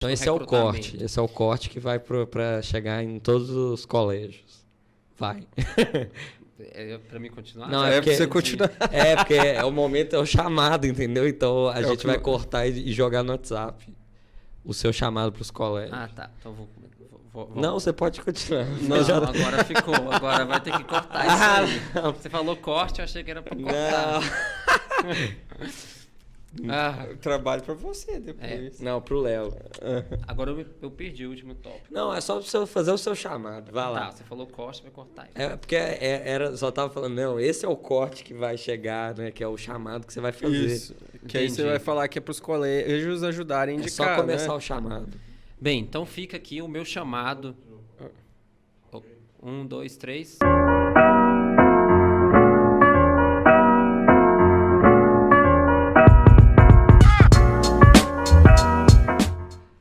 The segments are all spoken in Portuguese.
Então esse é o corte. Esse é o corte que vai para chegar em todos os colégios. Vai. É pra mim continuar? Não, pra você continuar. É, porque é o momento, é o chamado, entendeu? Então a gente vai cortar e jogar no WhatsApp o seu chamado pros colégios. Ah, tá. Então vou... Não, você pode continuar. Não, agora ficou. Agora vai ter que cortar isso aí. Não. Você falou corte, eu achei que era pra cortar. Eu trabalho pra você depois. Não, pro Léo. Agora eu perdi o último tópico. Não, é só pra você fazer o seu chamado. Vai lá. Tá, você falou corte, vai cortar isso. É porque só tava falando, não, esse é o corte que vai chegar, né? Que é o chamado que você vai fazer. Isso. Que aí você vai falar que é pros colégios ajudarem a indicar, só começar né? o chamado. Bem, então fica aqui o meu chamado. 1, 2, 3.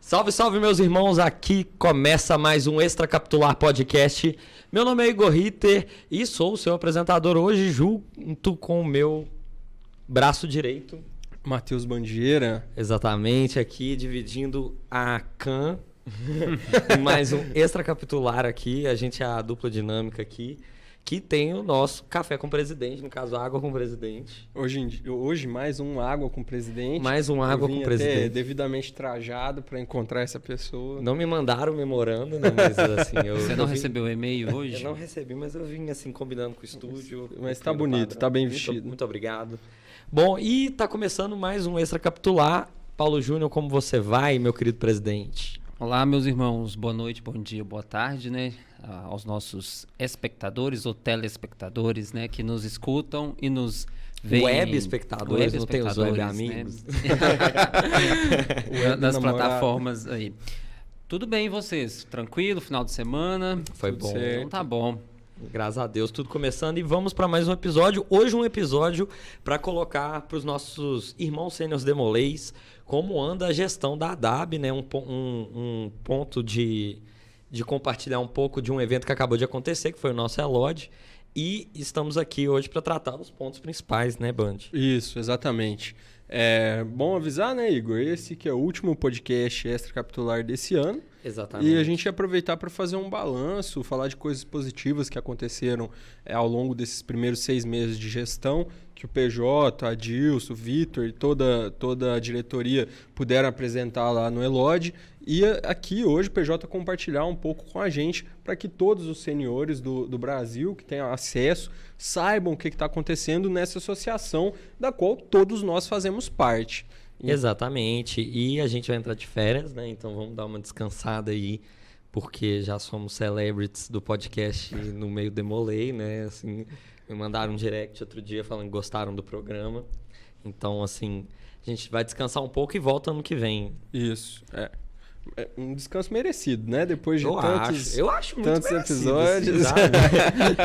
Salve, salve, meus irmãos! Aqui começa mais um Extra Capitular Podcast. Meu nome é Igor Ritter e sou o seu apresentador hoje, junto com o meu braço direito. Matheus Bandeira. Exatamente, aqui dividindo a CAN. Mais um Extra Capitular aqui. A gente é a dupla dinâmica aqui. Que tem o nosso café com presidente, no caso, água com presidente. Hoje mais um água com presidente. Mais um água com presidente. Até devidamente trajado para encontrar essa pessoa. Não me mandaram memorando, né? Mas assim, Você não recebeu o e-mail hoje? Eu não recebi, mas eu vim assim combinando com o estúdio. Mas tá bonito, tá bem vestido. Muito obrigado. Bom, e tá começando mais um Extra Capitular. Paulo Júnior, como você vai, meu querido presidente? Olá, meus irmãos. Boa noite, bom dia, boa tarde, né? Aos nossos espectadores ou telespectadores, né? Que nos escutam e nos veem. Web espectadores, não tem os web amigos. Né? Nas plataformas aí. Tudo bem, e vocês? Tranquilo? Final de semana? Foi bom. Então tá bom. Graças a Deus, tudo começando e vamos para mais um episódio. Hoje um episódio para colocar para os nossos irmãos sêniors demolês como anda a gestão da ADAB, né? Um ponto de compartilhar um pouco de um evento que acabou de acontecer, que foi o nosso Elod. E estamos aqui hoje para tratar dos pontos principais, né, Band? Isso, exatamente. É bom avisar, né, Igor? Esse que é o último podcast extra capitular desse ano. Exatamente. E a gente ia aproveitar para fazer um balanço, falar de coisas positivas que aconteceram ao longo desses primeiros 6 meses de gestão, que o PJ, Adilson, o Vitor e toda a diretoria puderam apresentar lá no Elod. E aqui hoje o PJ compartilhar um pouco com a gente para que todos os seniores do Brasil que tenham acesso saibam o que está acontecendo nessa associação da qual todos nós fazemos parte. Exatamente. E a gente vai entrar de férias, né? Então vamos dar uma descansada aí, porque já somos celebrities do podcast no meio demolei, né? Assim, me mandaram um direct outro dia falando que gostaram do programa. Então, assim, a gente vai descansar um pouco e volta ano que vem. Isso, é um descanso merecido, né? Depois de eu acho muito tantos episódios. Assim,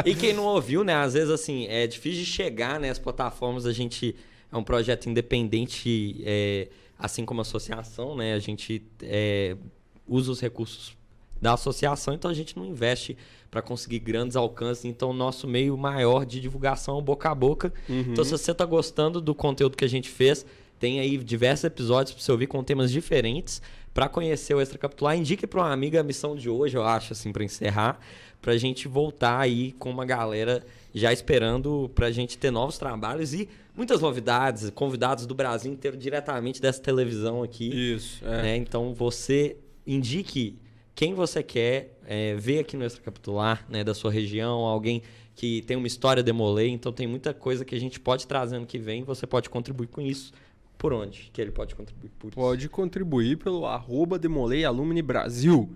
e quem não ouviu, né? Às vezes, assim, é difícil de chegar, né? As plataformas, a gente é um projeto independente, assim como a associação, né? A gente usa os recursos da associação, então a gente não investe para conseguir grandes alcances. Então, o nosso meio maior de divulgação é o boca a boca. Uhum. Então, se você está gostando do conteúdo que a gente fez, tem aí diversos episódios para você ouvir com temas diferentes. Para conhecer o Extra Capitular, indique para uma amiga a missão de hoje, eu acho, assim, para encerrar, para a gente voltar aí com uma galera já esperando para a gente ter novos trabalhos e muitas novidades, convidados do Brasil inteiro diretamente dessa televisão aqui. Isso, né? Então, você indique quem você quer ver aqui no Extra Capitular, né, da sua região, alguém que tem uma história demolei, então tem muita coisa que a gente pode trazer ano que vem, você pode contribuir com isso. Por onde que ele pode contribuir? Pode contribuir pelo @DemoleiAlumniBrasil.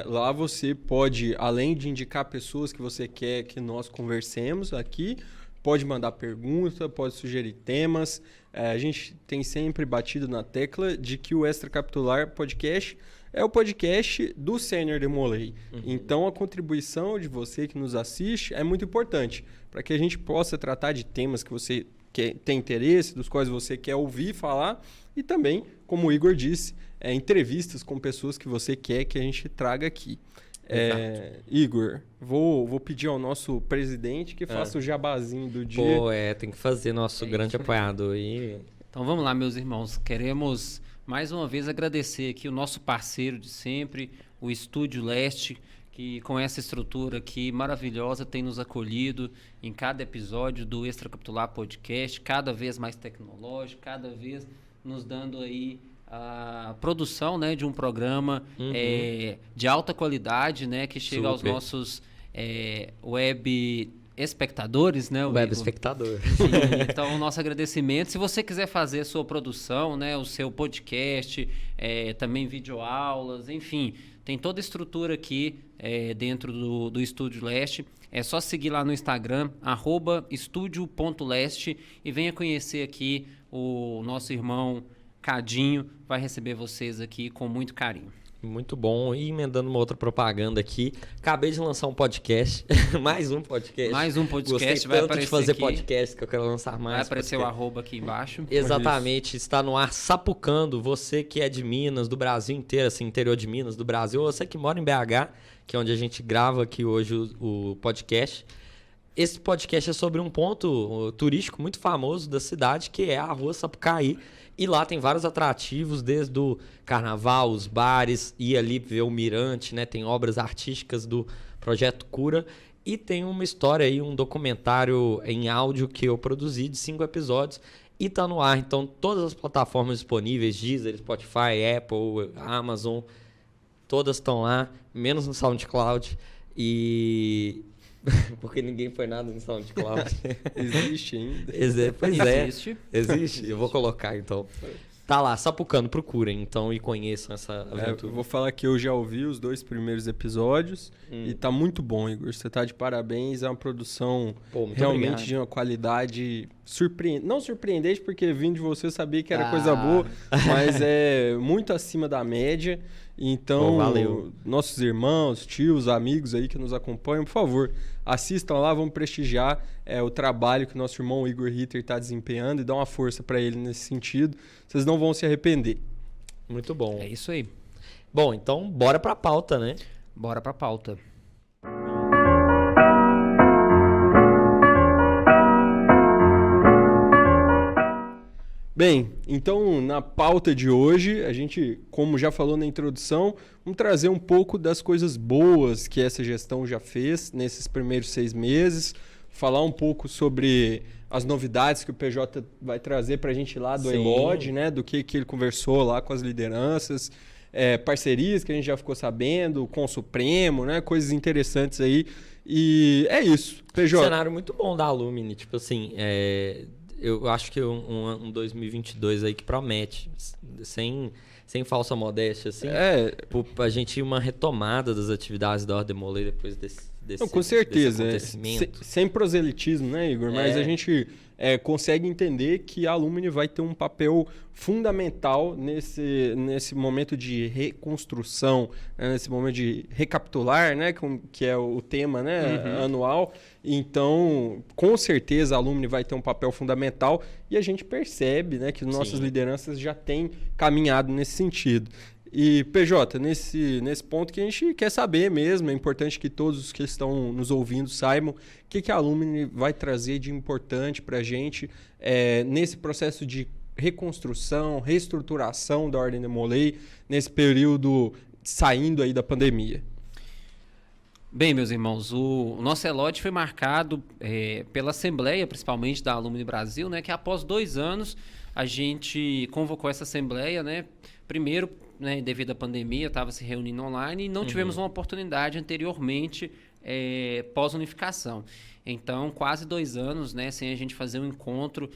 Lá você pode, além de indicar pessoas que você quer que nós conversemos aqui, pode mandar pergunta, pode sugerir temas. A gente tem sempre batido na tecla de que o Extra Capitular Podcast é o podcast do Sênior Demolei. Uhum. Então, a contribuição de você que nos assiste é muito importante para que a gente possa tratar de temas que você tem interesse, dos quais você quer ouvir falar e também, como o Igor disse, entrevistas com pessoas que você quer que a gente traga aqui. Igor, vou pedir ao nosso presidente que faça o jabazinho do dia. Tem que fazer nosso grande apoiador aí. Então vamos lá, meus irmãos. Queremos mais uma vez agradecer aqui o nosso parceiro de sempre, o Estúdio Leste, que com essa estrutura aqui maravilhosa tem nos acolhido em cada episódio do Extracapitular Podcast, cada vez mais tecnológico, cada vez nos dando aí a produção, né, de um programa de alta qualidade, né, que chega aos nossos web espectadores, né? Web espectador. Então, o nosso agradecimento. Se você quiser fazer a sua produção, né, o seu podcast, também videoaulas, enfim, tem toda a estrutura aqui dentro do Estúdio Leste. É só seguir lá no Instagram, @estudio.leste, e venha conhecer aqui o nosso irmão Cadinho, vai receber vocês aqui com muito carinho. Muito bom. E emendando uma outra propaganda aqui, acabei de lançar um podcast, mais um podcast. Mais um podcast. Gostei vai tanto aparecer de fazer aqui. podcast que eu quero lançar mais. Vai aparecer podcast. o @ aqui embaixo. Exatamente, está no ar Sapucando. Você que é de Minas, do Brasil inteiro, assim, interior de Minas, do Brasil, ou você que mora em BH, que é onde a gente grava aqui hoje o podcast. Esse podcast é sobre um ponto turístico muito famoso da cidade, que é a Rua Sapucaí. E lá tem vários atrativos, desde o carnaval, os bares, ir ali ver o mirante, né? Tem obras artísticas do Projeto Cura. E tem uma história aí, um documentário em áudio que eu produzi de 5 episódios. E tá no ar. Então, todas as plataformas disponíveis, Deezer, Spotify, Apple, Amazon, todas estão lá, menos no SoundCloud. E... porque ninguém põe nada no SoundCloud. Existe ainda. Pois é. Existe. Eu vou colocar, então. Tá lá, Sapucando, procurem, então, e conheçam essa aventura. Eu vou falar que eu já ouvi os 2 primeiros episódios e tá muito bom, Igor. Você tá de parabéns, é uma produção realmente obrigado. de uma qualidade não surpreendente, porque vindo de você eu sabia que era coisa boa, mas é muito acima da média. Então, valeu. Nossos irmãos, tios, amigos aí que nos acompanham, por favor, assistam lá, vamos prestigiar o trabalho que o nosso irmão Igor Ritter está desempenhando e dar uma força para ele nesse sentido. Vocês não vão se arrepender. Muito bom. É isso aí. Bom, então, bora pra pauta, né? Bora pra pauta. Bem, então na pauta de hoje, a gente, como já falou na introdução, vamos trazer um pouco das coisas boas que essa gestão já fez nesses primeiros 6 meses, falar um pouco sobre as novidades que o PJ vai trazer para a gente lá do ELOD, né, do que ele conversou lá com as lideranças, parcerias que a gente já ficou sabendo, com o Supremo, né, coisas interessantes aí. E é isso, PJ. Cenário muito bom da Alumni, tipo assim, eu acho que um 2022 aí que promete, sem falsa modéstia, assim, a gente ir uma retomada das atividades da Ordem Demolei depois desse Não, com certeza, acontecimento. Sem proselitismo, né, Igor? Mas a gente consegue entender que a Alumni vai ter um papel fundamental nesse momento de reconstrução, né, nesse momento de recapitular, né, que é o tema, né, anual. Então, com certeza, a Alumni vai ter um papel fundamental e a gente percebe, né, que nossas lideranças já têm caminhado nesse sentido. E, PJ, nesse ponto que a gente quer saber mesmo, é importante que todos os que estão nos ouvindo saibam o que a Alumni vai trazer de importante para a gente nesse processo de reconstrução, reestruturação da Ordem Demolei, nesse período saindo aí da pandemia. Bem, meus irmãos, o nosso ELOD foi marcado pela Assembleia, principalmente da Alumni Brasil, né, que após 2 anos a gente convocou essa Assembleia, né, primeiro, né, devido à pandemia, estava se reunindo online e não tivemos uma oportunidade anteriormente pós-unificação. Então, quase 2 anos, né, sem a gente fazer um encontro,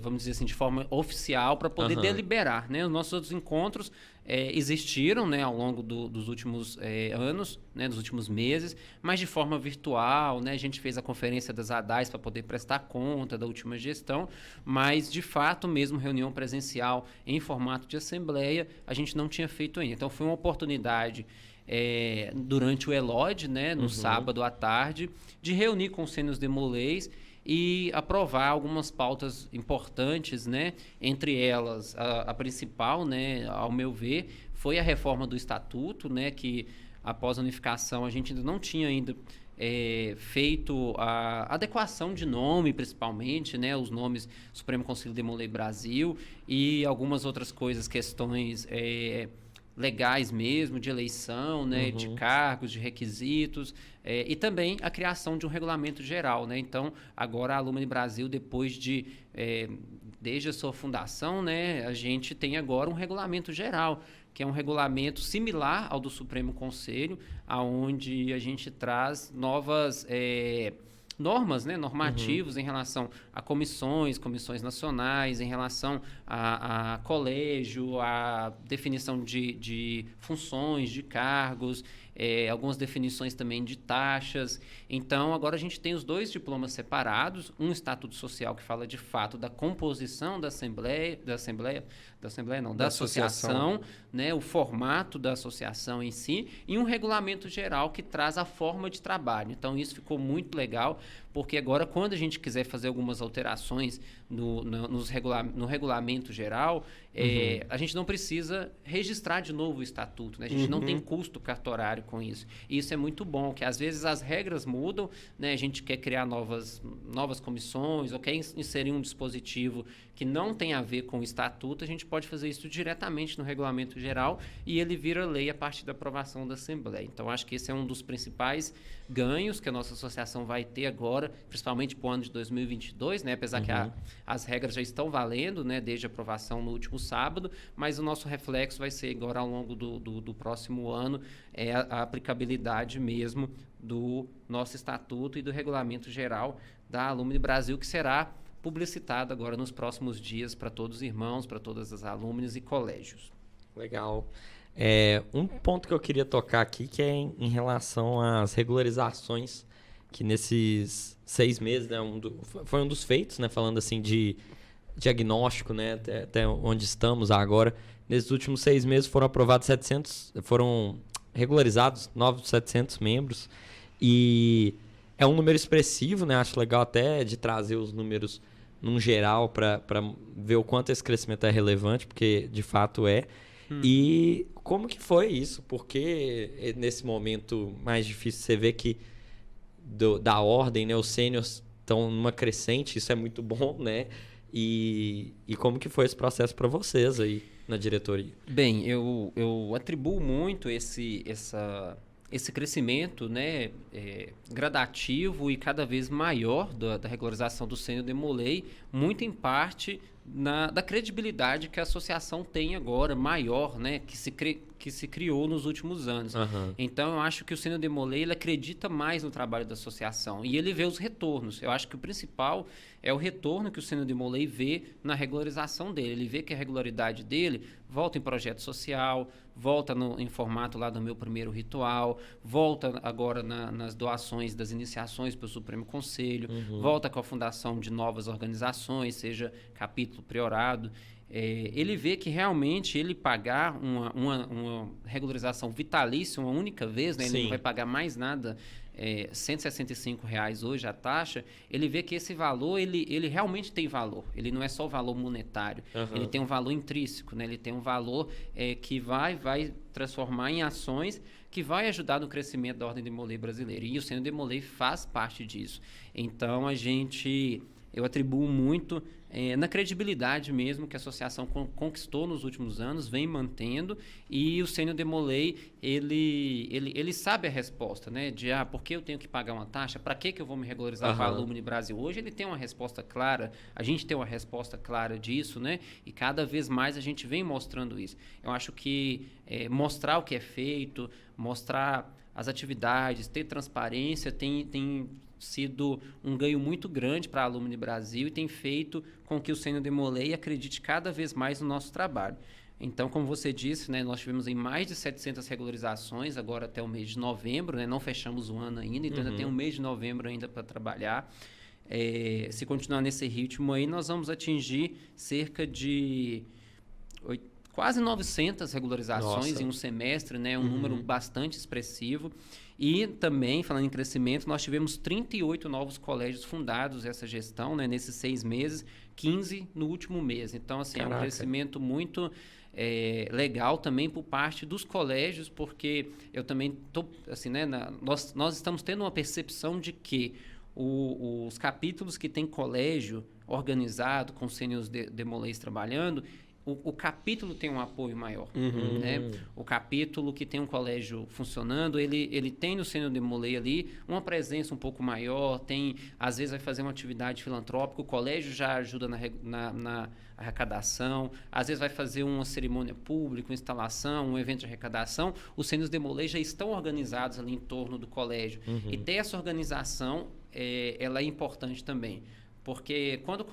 vamos dizer assim, de forma oficial para poder deliberar, né? Os nossos outros encontros existiram, né, ao longo dos últimos anos, né, dos últimos meses, mas de forma virtual, né? A gente fez a conferência das ADAIs para poder prestar conta da última gestão, mas, de fato, mesmo reunião presencial em formato de assembleia, a gente não tinha feito ainda. Então, foi uma oportunidade durante o ELOD, né, no sábado à tarde, de reunir conselhos Demoleis e aprovar algumas pautas importantes, né? Entre elas, a principal, né, ao meu ver, foi a reforma do Estatuto, né, que após a unificação, a gente ainda não tinha feito a adequação de nome, principalmente, né, os nomes Supremo Conselho Demolei Brasil e algumas outras coisas, questões legais mesmo, de eleição, né, de cargos, de requisitos, e também a criação de um regulamento geral, né? Então, agora a Alumni Brasil, desde a sua fundação, né, a gente tem agora um regulamento geral, que é um regulamento similar ao do Supremo Conselho, aonde a gente traz novas normas, né, normativos em relação a comissões nacionais, em relação a colégio, a definição de funções, de cargos, algumas definições também de taxas. Então, agora a gente tem os dois diplomas separados, um estatuto social que fala de fato da composição da associação, né, o formato da associação em si, e um regulamento geral que traz a forma de trabalho. Então, isso ficou muito legal, porque agora, quando a gente quiser fazer algumas alterações no regulamento geral, a gente não precisa registrar de novo o estatuto, né? A gente não tem custo cartorário com isso. E isso é muito bom, que às vezes as regras mudam, né? A gente quer criar novas comissões ou quer inserir um dispositivo que não tem a ver com o estatuto, a gente pode fazer isso diretamente no regulamento geral e ele vira lei a partir da aprovação da Assembleia. Então, acho que esse é um dos principais ganhos que a nossa associação vai ter agora, principalmente para o ano de 2022, né? Apesar que as regras já estão valendo, né, desde a aprovação no último sábado, mas o nosso reflexo vai ser agora ao longo do próximo ano a aplicabilidade mesmo do nosso estatuto e do regulamento geral da Alumni Brasil, que será publicitado agora nos próximos dias para todos os irmãos, para todas as alumnas e colégios. Legal. Um ponto que eu queria tocar aqui, que é em relação às regularizações, que nesses 6 meses, né, foi um dos feitos, né, falando assim de diagnóstico, né, até onde estamos agora. Nesses últimos 6 meses foram aprovados foram regularizados novos 700 membros, e é um número expressivo, né? Acho legal até de trazer os números num geral para ver o quanto esse crescimento é relevante, porque de fato é. E como que foi isso? Porque nesse momento mais difícil você vê que da ordem, né? Os sêniors estão numa crescente, isso é muito bom, né? E como que foi esse processo para vocês aí na diretoria? Bem, eu atribuo muito esse crescimento, né, gradativo e cada vez maior da regularização do sênior Demolei, muito em parte da credibilidade que a associação tem agora, maior, né, que se criou nos últimos anos. Então, eu acho que o sênior Demolei, ele acredita mais no trabalho da associação e ele vê os retornos. Eu acho que o principal é o retorno que o sênior Demolei vê na regularização dele. Ele vê que a regularidade dele volta em projeto social, volta em formato lá do meu primeiro ritual, volta agora nas doações das iniciações para o Supremo Conselho, volta com a fundação de novas organizações, seja capítulo, priorado. Ele vê que realmente ele pagar uma regularização vitalícia uma única vez, né? Ele não vai pagar mais nada, R$ 165 hoje a taxa, ele vê que esse valor, ele realmente tem valor. Ele não é só o valor monetário, ele tem um valor intrínseco, né? Ele tem um valor que vai transformar em ações que vai ajudar no crescimento da Ordem Demolei brasileira. E o sênior Demolei faz parte disso. Então, eu atribuo muito na credibilidade mesmo que a associação conquistou nos últimos anos, vem mantendo, e o sênior Demolei, ele sabe a resposta, né? De por que eu tenho que pagar uma taxa? Para que eu vou me regularizar com a Alumni Brasil? Hoje ele tem uma resposta clara, a gente tem uma resposta clara disso, né? E cada vez mais a gente vem mostrando isso. Eu acho que mostrar o que é feito, mostrar as atividades, ter transparência, tem sido um ganho muito grande para a Alumni Brasil e tem feito com que o sênior Demolei acredite cada vez mais no nosso trabalho. Então, como você disse, né, nós tivemos mais de 700 regularizações agora até o mês de novembro, né, não fechamos o ano ainda, então ainda tem um mês de novembro ainda para trabalhar. Se continuar nesse ritmo aí, nós vamos atingir cerca de quase 900 regularizações em um semestre, né, um número bastante expressivo. E também, falando em crescimento, nós tivemos 38 novos colégios fundados essa gestão, né, nesses 6 meses, 15 no último mês. Então, assim, é um crescimento muito legal também por parte dos colégios, porque eu também estou, assim, né, nós estamos tendo uma percepção de que os capítulos que tem colégio organizado, com sêniors demolês trabalhando, o capítulo tem um apoio maior. Né? O capítulo que tem um colégio funcionando, ele tem no sênior demolei ali uma presença um pouco maior, às vezes vai fazer uma atividade filantrópica, o colégio já ajuda na arrecadação, às vezes vai fazer uma cerimônia pública, uma instalação, um evento de arrecadação, os sêniors demolei já estão organizados ali em torno do colégio. E ter essa organização, ela é importante também. Porque quando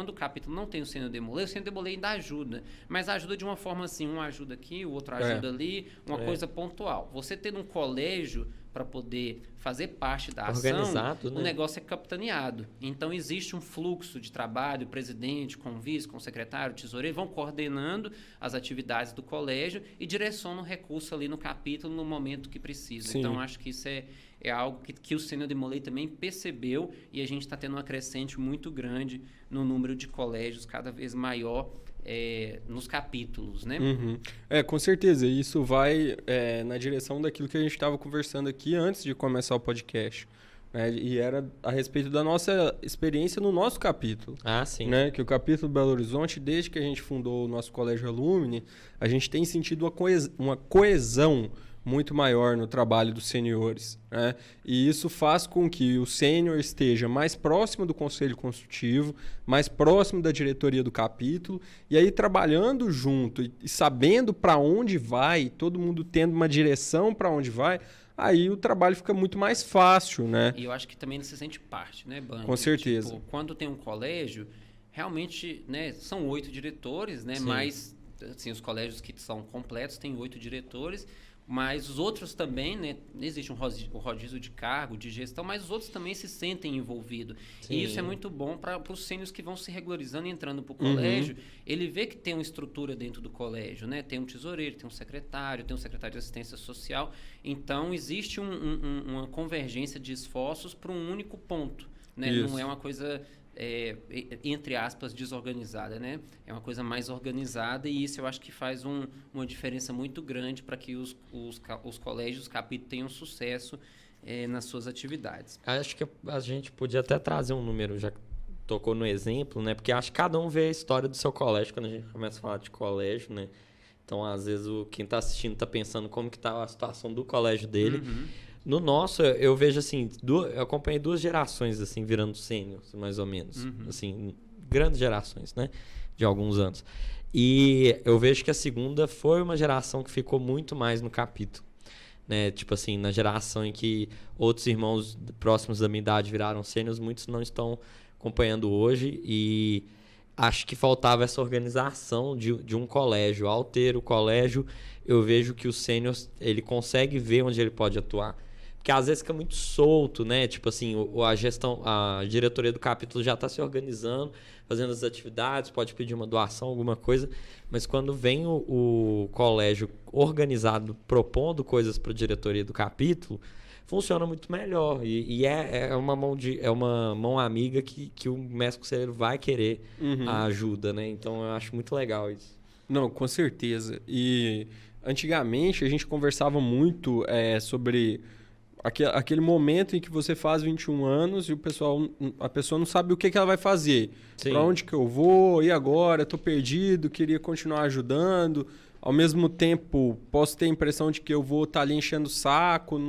o capítulo não tem o sênior demolei ainda ajuda. Mas ajuda de uma forma assim, um ajuda aqui, o outro ajuda ali, uma coisa pontual. Você ter um colégio para poder fazer parte da ação, né? O negócio é capitaneado. Então, existe um fluxo de trabalho, o presidente, com o vice, com o secretário, o tesoureiro, vão coordenando as atividades do colégio e direcionam o recurso ali no capítulo no momento que precisa. Sim. Então, acho que isso é algo que o sênior demolei também percebeu e a gente está tendo uma crescente muito grande no número de colégios, cada vez maior nos capítulos, né? Com certeza. Isso vai na direção daquilo que a gente estava conversando aqui antes de começar o podcast. Né? E era a respeito da nossa experiência no nosso capítulo. Sim. Né? Que o capítulo Belo Horizonte, desde que a gente fundou o nosso Colégio Alumni, a gente tem sentido uma coesão muito maior no trabalho dos seniores. Né? E isso faz com que o sênior esteja mais próximo do conselho consultivo, mais próximo da diretoria do capítulo, e aí trabalhando junto e sabendo para onde vai, todo mundo tendo uma direção para onde vai, aí o trabalho fica muito mais fácil, né? E eu acho que também ele se sente parte, né, Band? Com certeza. Tipo, quando tem um colégio, realmente, né, são 8 diretores, né? Mas, assim, os colégios que são completos têm 8 diretores, mas os outros também, né? Existe um rodízio de cargo, de gestão, mas os outros também se sentem envolvidos. E isso é muito bom para os sêniors que vão se regularizando e entrando para o colégio. Ele vê que tem uma estrutura dentro do colégio, né? Tem um tesoureiro, tem um secretário de assistência social. Então, existe uma convergência de esforços para um único ponto. Né? Não é uma coisa... entre aspas, desorganizada, né? É uma coisa mais organizada e isso eu acho que faz uma diferença muito grande para que os colégios, os capítulos tenham sucesso nas suas atividades. Acho que a gente podia até trazer um número, já que tocou no exemplo, né? Porque acho que cada um vê a história do seu colégio quando a gente começa a falar de colégio, né? Então, às vezes, quem está assistindo está pensando como que está a situação do colégio dele. No nosso, eu vejo assim, eu acompanhei 2 gerações assim virando sêniors, mais ou menos. Assim, grandes gerações, né? De alguns anos. E eu vejo que a segunda foi uma geração que ficou muito mais no capítulo. Né? Tipo assim, na geração em que outros irmãos próximos da minha idade viraram sêniors, muitos não estão acompanhando hoje e acho que faltava essa organização de um colégio. Ao ter o colégio, eu vejo que o sênior ele consegue ver onde ele pode atuar. Porque às vezes fica muito solto, né? Tipo assim, a diretoria do capítulo já está se organizando, fazendo as atividades, pode pedir uma doação, alguma coisa, mas quando vem o colégio organizado propondo coisas para a diretoria do capítulo, funciona muito melhor. E é uma mão amiga que o mestre conselheiro vai querer a ajuda, né? Então eu acho muito legal isso. Não, com certeza. E antigamente a gente conversava muito sobre aquele momento em que você faz 21 anos e a pessoa não sabe o que ela vai fazer. Para onde que eu vou? E agora? Estou perdido, queria continuar ajudando. Ao mesmo tempo, posso ter a impressão de que eu vou estar ali enchendo o saco,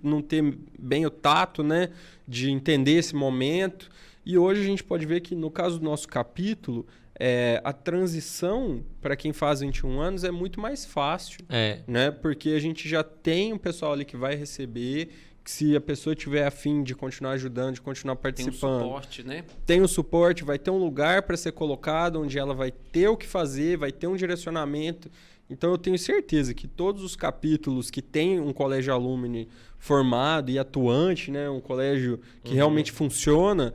não ter bem o tato, né, de entender esse momento. E hoje a gente pode ver que, no caso do nosso capítulo, a transição para quem faz 21 anos é muito mais fácil, né? Porque a gente já tem um pessoal ali que vai receber, que se a pessoa tiver a fim de continuar ajudando, de continuar participando... Tem um suporte, né? Tem o suporte, vai ter um lugar para ser colocado, onde ela vai ter o que fazer, vai ter um direcionamento. Então, eu tenho certeza que todos os capítulos que têm um colégio alumni formado e atuante, né? Um colégio que realmente funciona...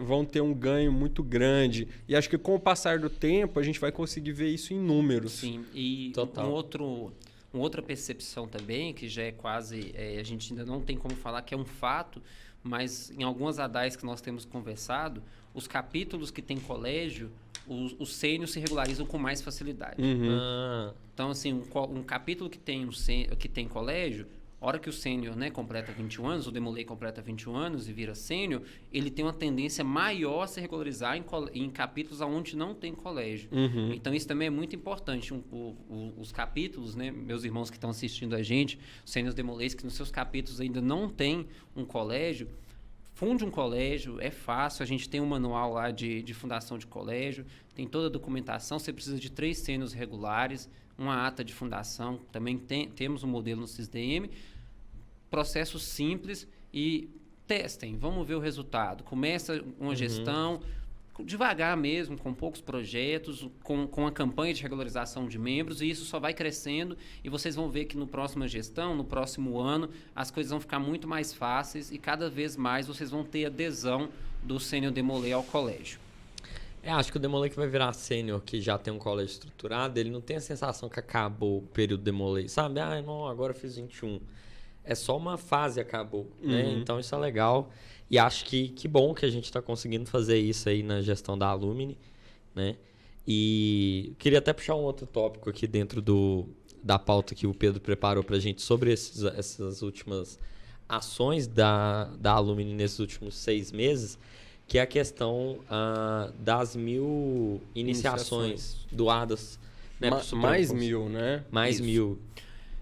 vão ter um ganho muito grande. E acho que com o passar do tempo, a gente vai conseguir ver isso em números. Sim, e uma outra percepção também, que já é quase... a gente ainda não tem como falar que é um fato, mas em algumas ADAIs que nós temos conversado, os capítulos que têm colégio, os sênios se regularizam com mais facilidade. Ah, Então, assim, um capítulo que tem colégio, a hora que o sênior, né, completa 21 anos, o Demolei completa 21 anos e vira sênior, ele tem uma tendência maior a se regularizar em capítulos onde não tem colégio. Então, isso também é muito importante. Os capítulos, né, meus irmãos que estão assistindo a gente, os sêniors Demoleis, que nos seus capítulos ainda não tem um colégio, funde um colégio, é fácil, a gente tem um manual lá de fundação de colégio, tem toda a documentação, você precisa de 3 sêniors regulares, uma ata de fundação, também temos um modelo no SISDM, processo simples e testem, vamos ver o resultado. Começa uma gestão devagar mesmo, com poucos projetos, com a campanha de regularização de membros, e isso só vai crescendo e vocês vão ver que no próxima gestão, no próximo ano, as coisas vão ficar muito mais fáceis e cada vez mais vocês vão ter adesão do sênior Demolei ao colégio. acho que o Demolei que vai virar sênior, que já tem um colégio estruturado, ele não tem a sensação que acabou o período Demolei, sabe? Ah, não, agora eu fiz 21. É só uma fase acabou, né? Então isso é legal. E acho que bom que a gente está conseguindo fazer isso aí na gestão da Alumni, né? E queria até puxar um outro tópico aqui dentro da pauta que o Pedro preparou para a gente sobre essas últimas ações da Alumni nesses últimos 6 meses, que é a questão das 1000 iniciações doadas, né, pro Supremo Mais Conselho. 1000, né? Mais Isso. 1000.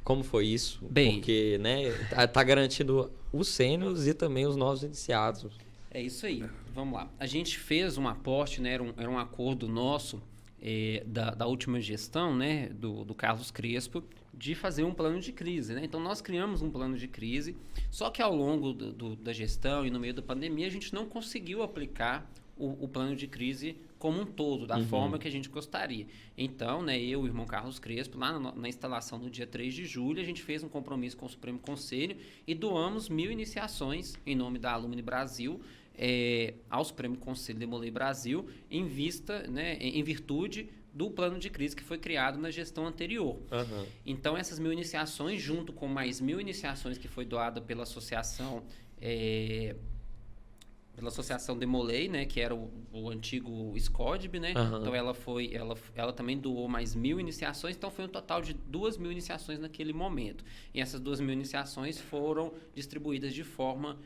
Como foi isso? Bem, porque, né, tá garantindo os sêniors e também os novos iniciados. é isso aí. Vamos lá. A gente fez um aporte, né? Era um acordo nosso da última gestão, né? Do Carlos Crespo, de fazer um plano de crise, né? Então, nós criamos um plano de crise, só que ao longo da gestão e no meio da pandemia, a gente não conseguiu aplicar o plano de crise como um todo, da forma que a gente gostaria. Então, né, eu e o irmão Carlos Crespo, lá na instalação no dia 3 de julho, a gente fez um compromisso com o Supremo Conselho e doamos 1000 iniciações em nome da Alumni Brasil ao Supremo Conselho Demolei Brasil, em virtude do plano de crise que foi criado na gestão anterior. Então, essas 1000 iniciações, junto com mais 1000 iniciações que foi doada pela associação Demolei, né, que era o antigo SCODB, né? Então ela também doou mais 1000 iniciações, então foi um total de 2000 iniciações naquele momento. E essas 2000 iniciações foram distribuídas de forma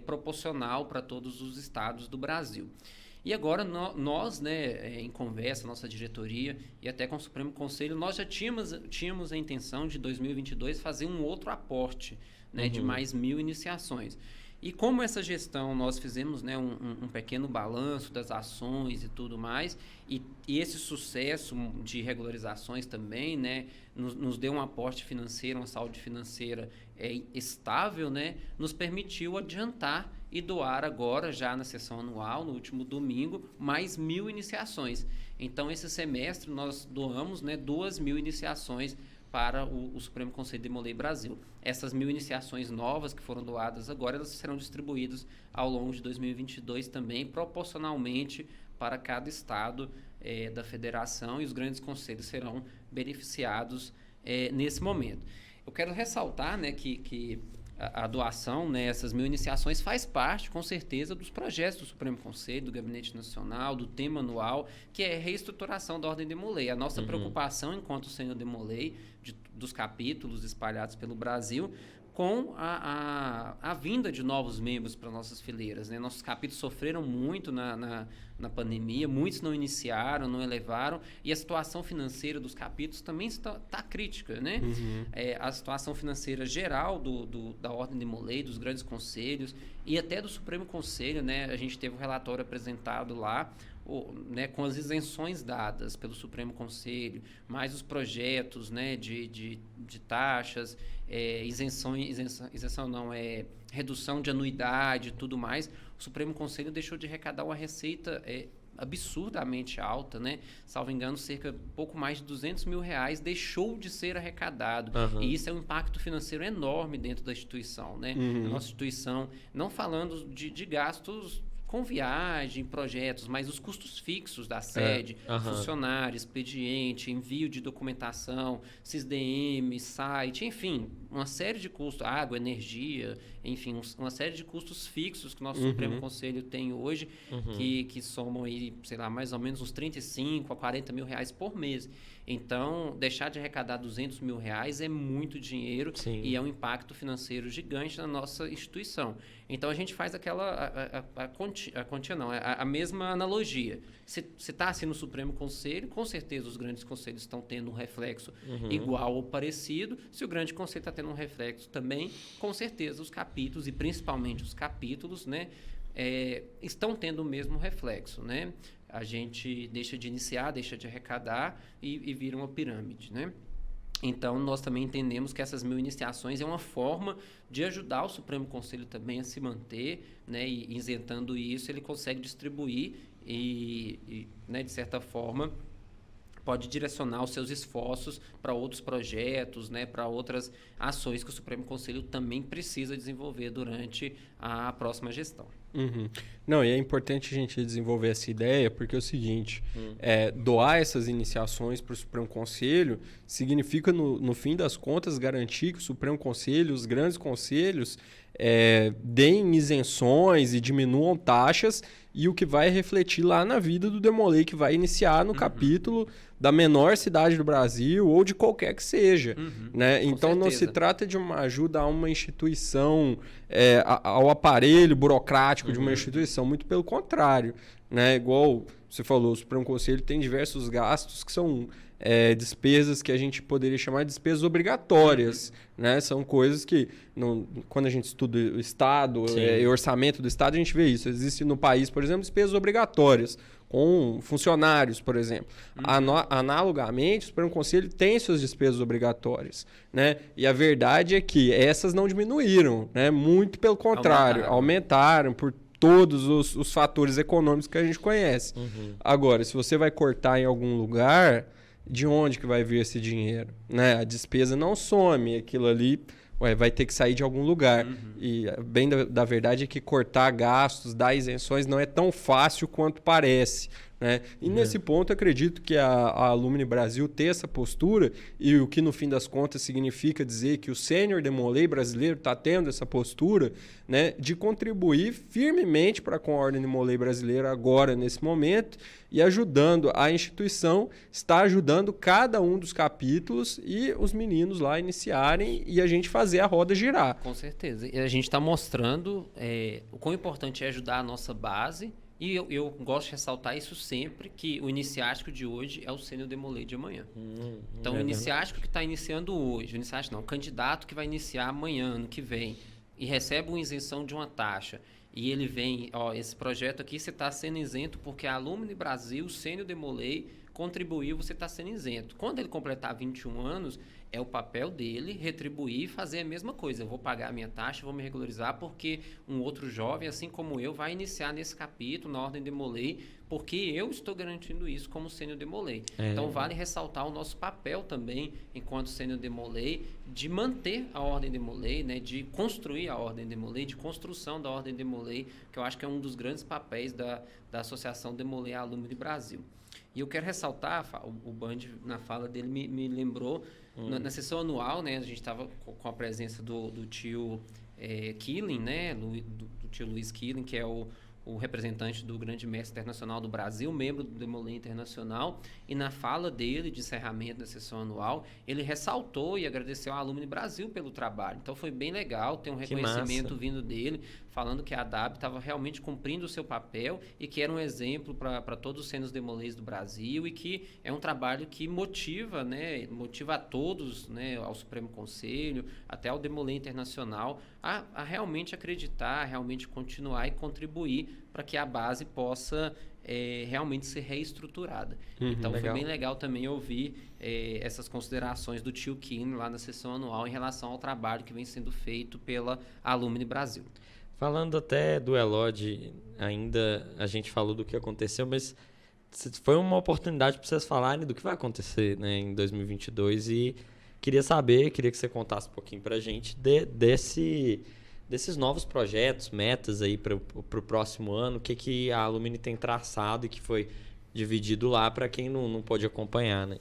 proporcional para todos os estados do Brasil. E agora nós, né, em conversa, nossa diretoria e até com o Supremo Conselho, nós já tínhamos a intenção de 2022 fazer um outro aporte, né, de mais 1000 iniciações. E como essa gestão nós fizemos, né, um pequeno balanço das ações e tudo mais, e esse sucesso de regularizações também, né, nos deu um aporte financeiro, uma saúde financeira estável, né, nos permitiu adiantar e doar agora, já na sessão anual, no último domingo, mais 1000 iniciações. Então, esse semestre nós doamos, né, 2000 iniciações para o Supremo Conselho Demolei Brasil. Essas 1000 iniciações novas que foram doadas agora, elas serão distribuídas ao longo de 2022 também, proporcionalmente para cada estado da federação, e os grandes conselhos serão beneficiados nesse momento. Eu quero ressaltar, né, que a doação, né, essas 1000 iniciações faz parte, com certeza, dos projetos do Supremo Conselho, do Gabinete Nacional, do tema anual, que é a reestruturação da Ordem Demolei. A nossa preocupação, enquanto sênior Demolei, dos capítulos espalhados pelo Brasil, com a vinda de novos membros para nossas fileiras, né? Nossos capítulos sofreram muito na pandemia, muitos não iniciaram, não elevaram, e a situação financeira dos capítulos também está crítica, né? A situação financeira geral da Ordem Demolei, dos grandes conselhos e até do Supremo Conselho, né? A gente teve um relatório apresentado lá, né, com as isenções dadas pelo Supremo Conselho, mais os projetos, né, de taxas, redução de anuidade e tudo mais. O Supremo Conselho deixou de arrecadar uma receita absurdamente alta, né? Salvo engano, pouco mais de R$200 mil deixou de ser arrecadado. E isso é um impacto financeiro enorme dentro da instituição, né? A nossa instituição, não falando de gastos com viagem, projetos, mas os custos fixos da sede, funcionário, expediente, envio de documentação, SISDM, site, enfim, uma série de custos, água, energia, enfim, uma série de custos fixos que o nosso Supremo Conselho tem hoje, que somam aí, sei lá, mais ou menos uns 35 a 40 mil reais por mês. Então, deixar de arrecadar 200 mil reais é muito dinheiro. Sim. E é um impacto financeiro gigante na nossa instituição. Então, a gente faz a mesma analogia. Se está assim no Supremo Conselho, com certeza os grandes conselhos estão tendo um reflexo igual ou parecido. Se o grande conselho está tendo um reflexo também, com certeza os capítulos, e principalmente os capítulos, né, estão tendo o mesmo reflexo, né? A gente deixa de iniciar, deixa de arrecadar e vira uma pirâmide, né? Então, nós também entendemos que essas 1000 iniciações é uma forma de ajudar o Supremo Conselho também a se manter, né? E isentando isso, ele consegue distribuir né, de certa forma, pode direcionar os seus esforços para outros projetos, né, para outras ações que o Supremo Conselho também precisa desenvolver durante a próxima gestão. Não, e é importante a gente desenvolver essa ideia, porque é o seguinte, doar essas iniciações para o Supremo Conselho significa, no fim das contas, garantir que o Supremo Conselho, os grandes conselhos, deem isenções e diminuam taxas, e o que vai refletir lá na vida do Demolei, que vai iniciar no capítulo da menor cidade do Brasil ou de qualquer que seja. Né? Então, não se trata de uma ajuda a uma instituição, ao aparelho burocrático de uma instituição, muito pelo contrário. Né? Igual você falou, o Supremo Conselho tem diversos gastos que são despesas que a gente poderia chamar de despesas obrigatórias. Né? São coisas que, quando a gente estuda o Estado e orçamento do Estado, a gente vê isso. Existe no país, por exemplo, despesas obrigatórias com funcionários, por exemplo. Analogamente, o Supremo Conselho tem suas despesas obrigatórias. Né? E a verdade é que essas não diminuíram. Né? Muito pelo contrário, aumentaram por todos os fatores econômicos que a gente conhece. Agora, se você vai cortar em algum lugar, de onde que vai vir esse dinheiro? Né? A despesa não some, aquilo ali vai ter que sair de algum lugar. E bem da verdade é que cortar gastos, dar isenções não é tão fácil quanto parece. Né? E nesse ponto, eu acredito que a Alumni Brasil ter essa postura, e o que no fim das contas significa dizer que o sênior Demolei brasileiro está tendo essa postura, né, de contribuir firmemente para com a Ordem Demolei brasileira agora, nesse momento, e ajudando a instituição, está ajudando cada um dos capítulos e os meninos lá iniciarem e a gente fazer a roda girar. Com certeza. E a gente está mostrando o quão importante é ajudar a nossa base. E eu gosto de ressaltar isso sempre, que o iniciático de hoje é o sênior Demolei de amanhã. Então, o iniciático que está iniciando hoje, o candidato que vai iniciar amanhã, ano que vem, e recebe uma isenção de uma taxa, e ele vem, esse projeto aqui você está sendo isento porque a Alumni Brasil, o sênior Demolei, contribuiu, você está sendo isento. Quando ele completar 21 anos, é o papel dele retribuir e fazer a mesma coisa. Eu vou pagar a minha taxa, vou me regularizar porque um outro jovem, assim como eu, vai iniciar nesse capítulo, na Ordem Demolei, porque eu estou garantindo isso como sênior Demolei. Então, vale ressaltar o nosso papel também, enquanto sênior Demolei, de manter a Ordem Demolei, né, de construir a Ordem Demolei, de construção da Ordem Demolei, que eu acho que é um dos grandes papéis da Associação Demolei Alumni Brasil. E eu quero ressaltar, o Band, na fala dele, me lembrou, na sessão anual, né, a gente estava com a presença do tio Killing, né, do tio Luiz Killing, que é o representante do Grande Mestre Internacional do Brasil, membro do Demolei Internacional, e na fala dele, de encerramento da sessão anual, ele ressaltou e agradeceu à Alumni Brasil pelo trabalho. Então foi bem legal ter um reconhecimento vindo dele, falando que a ADAB estava realmente cumprindo o seu papel e que era um exemplo para todos os sêniors Demoleis do Brasil e que é um trabalho que motiva, né, motiva a todos, né, ao Supremo Conselho, até ao Demolei Internacional, a realmente acreditar, a realmente continuar e contribuir para que a base possa realmente ser reestruturada. Então foi bem legal também ouvir essas considerações do tio Kim lá na sessão anual em relação ao trabalho que vem sendo feito pela Alumni Brasil. Falando até do Elod, ainda a gente falou do que aconteceu, mas foi uma oportunidade para vocês falarem do que vai acontecer, né, em 2022 e queria que você contasse um pouquinho para a gente desses novos projetos, metas aí para o próximo ano, o que a Alumni tem traçado e que foi dividido lá para quem não pôde acompanhar, né?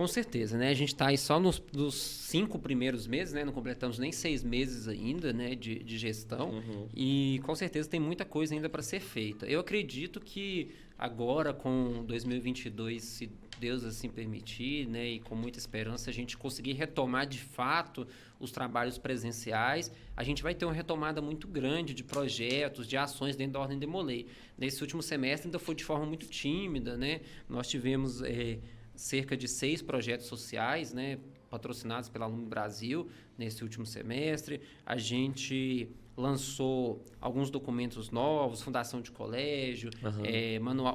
Com certeza, né? A gente está aí só nos 5 primeiros meses, né? Não completamos nem 6 meses ainda, né? De gestão. E com certeza tem muita coisa ainda para ser feita. Eu acredito que agora, com 2022, se Deus assim permitir, né? E com muita esperança, a gente conseguir retomar de fato os trabalhos presenciais, a gente vai ter uma retomada muito grande de projetos, de ações dentro da Ordem Demolei. Nesse último semestre ainda foi de forma muito tímida, né? Nós tivemos cerca de 6 projetos sociais, né, patrocinados pela Alume Brasil nesse último semestre. A gente lançou alguns documentos novos, fundação de colégio,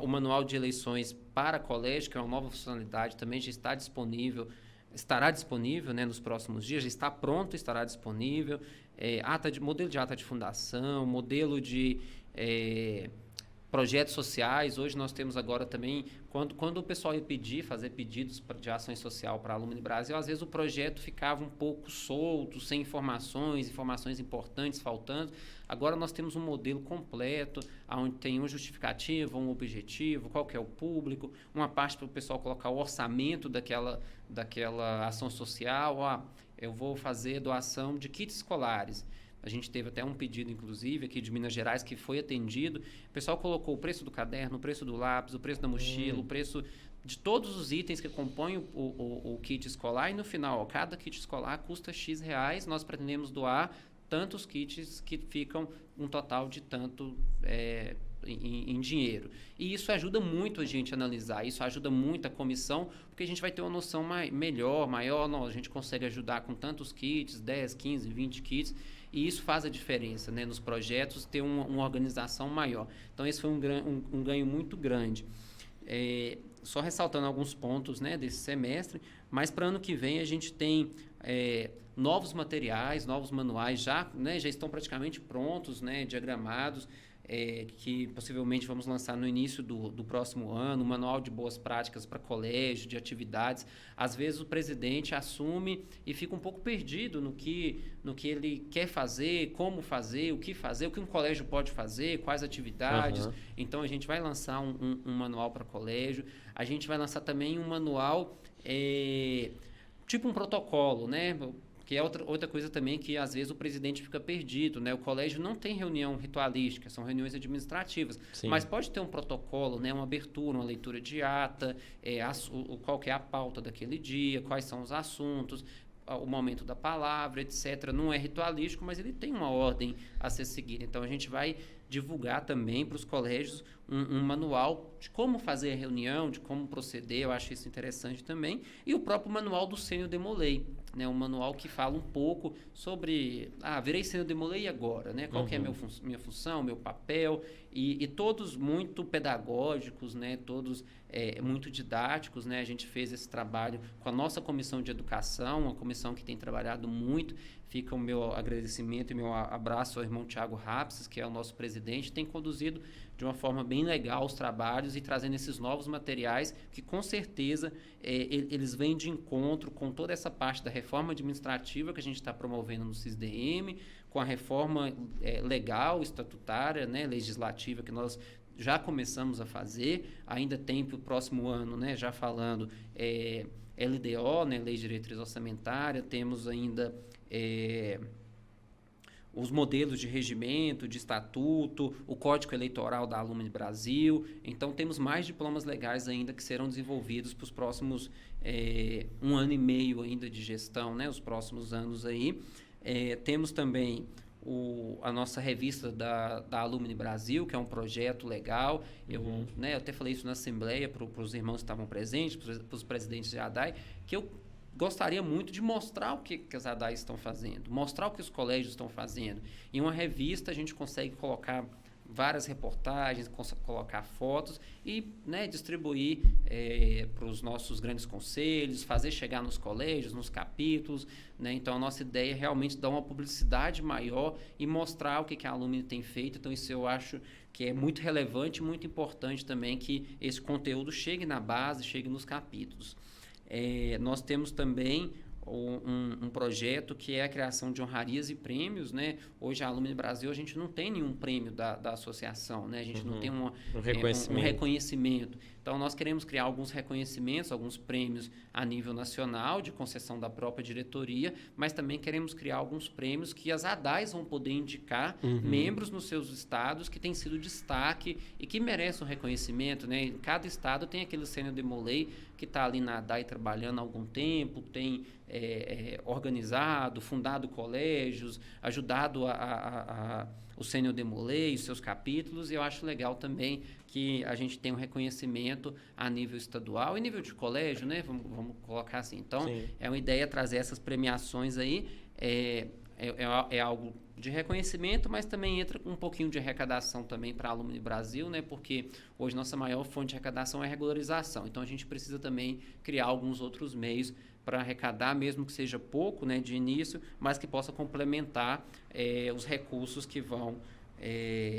o manual de eleições para colégio, que é uma nova funcionalidade, também já está disponível, estará disponível, né, nos próximos dias, já está pronto, estará disponível. Modelo de ata de fundação, modelo de projetos sociais. Hoje nós temos agora também, quando o pessoal ia fazer pedidos de ações social para a Alumni Brasil, às vezes o projeto ficava um pouco solto, sem informações importantes faltando. Agora nós temos um modelo completo, onde tem uma justificativa, um objetivo, qual que é o público, uma parte para o pessoal colocar o orçamento daquela ação social. Eu vou fazer doação de kits escolares. A gente teve até um pedido, inclusive, aqui de Minas Gerais, que foi atendido. O pessoal colocou o preço do caderno, o preço do lápis, o preço da mochila, o preço de todos os itens que compõem o kit escolar. E no final, cada kit escolar custa X reais. Nós pretendemos doar tantos kits que ficam um total de tanto em dinheiro. E isso ajuda muito a gente a analisar, isso ajuda muito a comissão, porque a gente vai ter uma noção maior, a gente consegue ajudar com tantos kits, 10, 15, 20 kits. E isso faz a diferença, né, nos projetos, ter uma organização maior. Então, esse foi um ganho muito grande. Só ressaltando alguns pontos, né, desse semestre, mas para ano que vem a gente tem novos materiais, novos manuais, já estão praticamente prontos, né, diagramados, que possivelmente vamos lançar no início do próximo ano, um manual de boas práticas para colégio, de atividades. Às vezes o presidente assume e fica um pouco perdido no que ele quer fazer, como fazer, o que um colégio pode fazer, quais atividades. Então a gente vai lançar um manual para colégio. A gente vai lançar também um manual, tipo um protocolo, né? Que é outra coisa também que às vezes o presidente fica perdido, né? O colégio não tem reunião ritualística, são reuniões administrativas. Sim. Mas pode ter um protocolo, né? Uma abertura, uma leitura de ata, qual que é a pauta daquele dia, quais são os assuntos, o momento da palavra, etc. Não é ritualístico, mas ele tem uma ordem a ser seguida. Então a gente vai divulgar também para os colégios um manual de como fazer a reunião, de como proceder. Eu acho isso interessante também. E o próprio manual do Sênior Demolei, né? Um manual que fala um pouco sobre virei Sênior Demolei e agora, né? Qual que é minha função, meu papel, e todos muito pedagógicos, né? Todos muito didáticos, né? A gente fez esse trabalho com a nossa comissão de educação, uma comissão que tem trabalhado muito. Fica o meu agradecimento e meu abraço ao irmão Tiago Rapses, que é o nosso presidente, tem conduzido de uma forma bem legal os trabalhos e trazendo esses novos materiais que, com certeza, eles vêm de encontro com toda essa parte da reforma administrativa que a gente está promovendo no CISDM, com a reforma legal, estatutária, né, legislativa, que nós já começamos a fazer. Ainda tem para o próximo ano, né, já falando, LDO, né, Lei de Diretriz Orçamentária, temos ainda os modelos de regimento, de estatuto, o Código Eleitoral da Alumni Brasil. Então, temos mais diplomas legais ainda que serão desenvolvidos para os próximos 1 ano e meio ainda de gestão, né, os próximos anos aí. Temos também a nossa revista da Alumni Brasil, que é um projeto legal. Eu até falei isso na Assembleia para os irmãos que estavam presentes, para os presidentes de ADAI, que eu gostaria muito de mostrar o que as ADAIs estão fazendo, mostrar o que os colégios estão fazendo. Em uma revista a gente consegue colocar várias reportagens, colocar fotos e, né, distribuir para os nossos grandes conselhos, fazer chegar nos colégios, nos capítulos, né? Então a nossa ideia é realmente dar uma publicidade maior e mostrar o que a Alumni tem feito. Então isso eu acho que é muito relevante e muito importante também que esse conteúdo chegue na base, chegue nos capítulos. Nós temos também um projeto que é a criação de honrarias e prêmios, né? Hoje, a Alumni Brasil, a gente não tem nenhum prêmio da associação, né? A gente não tem um reconhecimento. Então, nós queremos criar alguns reconhecimentos, alguns prêmios a nível nacional, de concessão da própria diretoria, mas também queremos criar alguns prêmios que as ADAIs vão poder indicar membros nos seus estados que têm sido destaque e que merecem um reconhecimento, né? Em cada estado tem aquele sênior demolei que está ali na ADAI trabalhando há algum tempo, tem organizado, fundado colégios, ajudado o sênior demolei, os seus capítulos, e eu acho legal também que a gente tem um reconhecimento a nível estadual e nível de colégio, né? Vamos colocar assim. Então, é uma ideia trazer essas premiações aí, é algo de reconhecimento, mas também entra um pouquinho de arrecadação também para a Alumni Brasil, né? Porque hoje nossa maior fonte de arrecadação é a regularização. Então, a gente precisa também criar alguns outros meios para arrecadar, mesmo que seja pouco, né, de início, mas que possa complementar os recursos que vão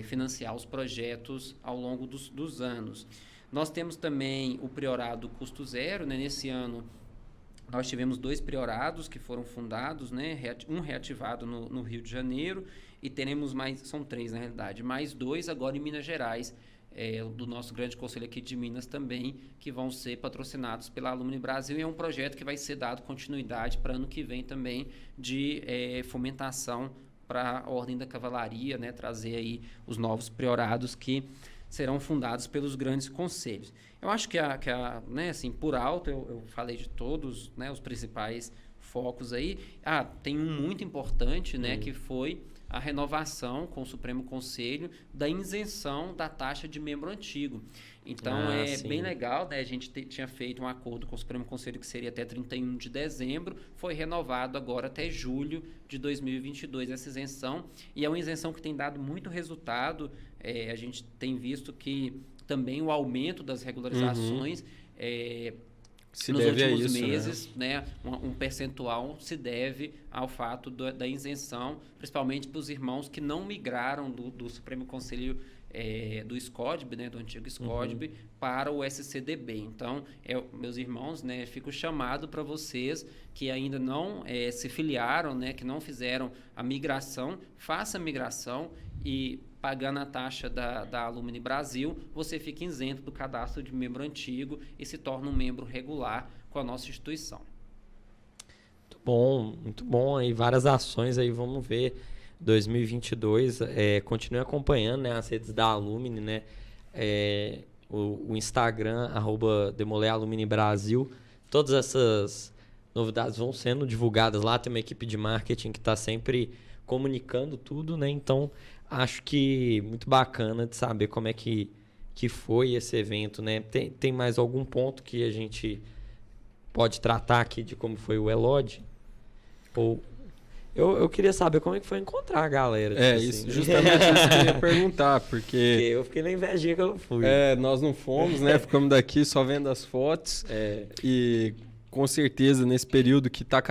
financiar os projetos ao longo dos anos. Nós temos também o priorado custo zero, né? Nesse ano nós tivemos 2 priorados que foram fundados, né? Um reativado no Rio de Janeiro e teremos mais, são 3 na realidade, mais 2 agora em Minas Gerais, do nosso grande conselho aqui de Minas também, que vão ser patrocinados pela Alumni Brasil, e é um projeto que vai ser dado continuidade para ano que vem também de fomentação para a Ordem da Cavalaria, né? Trazer aí os novos priorados que serão fundados pelos grandes conselhos. Eu acho que né, assim, por alto, eu falei de todos, né, os principais focos aí. Tem um muito importante, né, que foi a renovação com o Supremo Conselho da isenção da taxa de membro antigo. Então, bem legal, né? A gente tinha feito um acordo com o Supremo Conselho que seria até 31 de dezembro, foi renovado agora até julho de 2022 essa isenção, e é uma isenção que tem dado muito resultado. A gente tem visto que também o aumento das regularizações se nos deve últimos a isso, meses, né? Um percentual se deve ao fato da isenção, principalmente para os irmãos que não migraram do Supremo Conselho do SCODB, né, do antigo SCODB, para o SCDB. Então, meus irmãos, né, fico chamado para vocês que ainda não se filiaram, né, que não fizeram a migração, faça a migração e, pagando a taxa da Alumni Brasil, você fica isento do cadastro de membro antigo e se torna um membro regular com a nossa instituição. Muito bom. Aí várias ações aí, vamos ver. 2022, continue acompanhando, né, as redes da Alumni, né, o Instagram, @demolealumnibrasil. Todas essas novidades vão sendo divulgadas lá. Tem uma equipe de marketing que está sempre comunicando tudo, né? Então, acho que muito bacana de saber como é que foi esse evento, né? Tem mais algum ponto que a gente pode tratar aqui de como foi o Elod? Ou eu queria saber como é que foi encontrar a galera. Isso, justamente isso que eu ia perguntar, porque eu fiquei na invejinha que eu fui. Nós não fomos, né? Ficamos daqui só vendo as fotos. E com certeza, nesse período que tá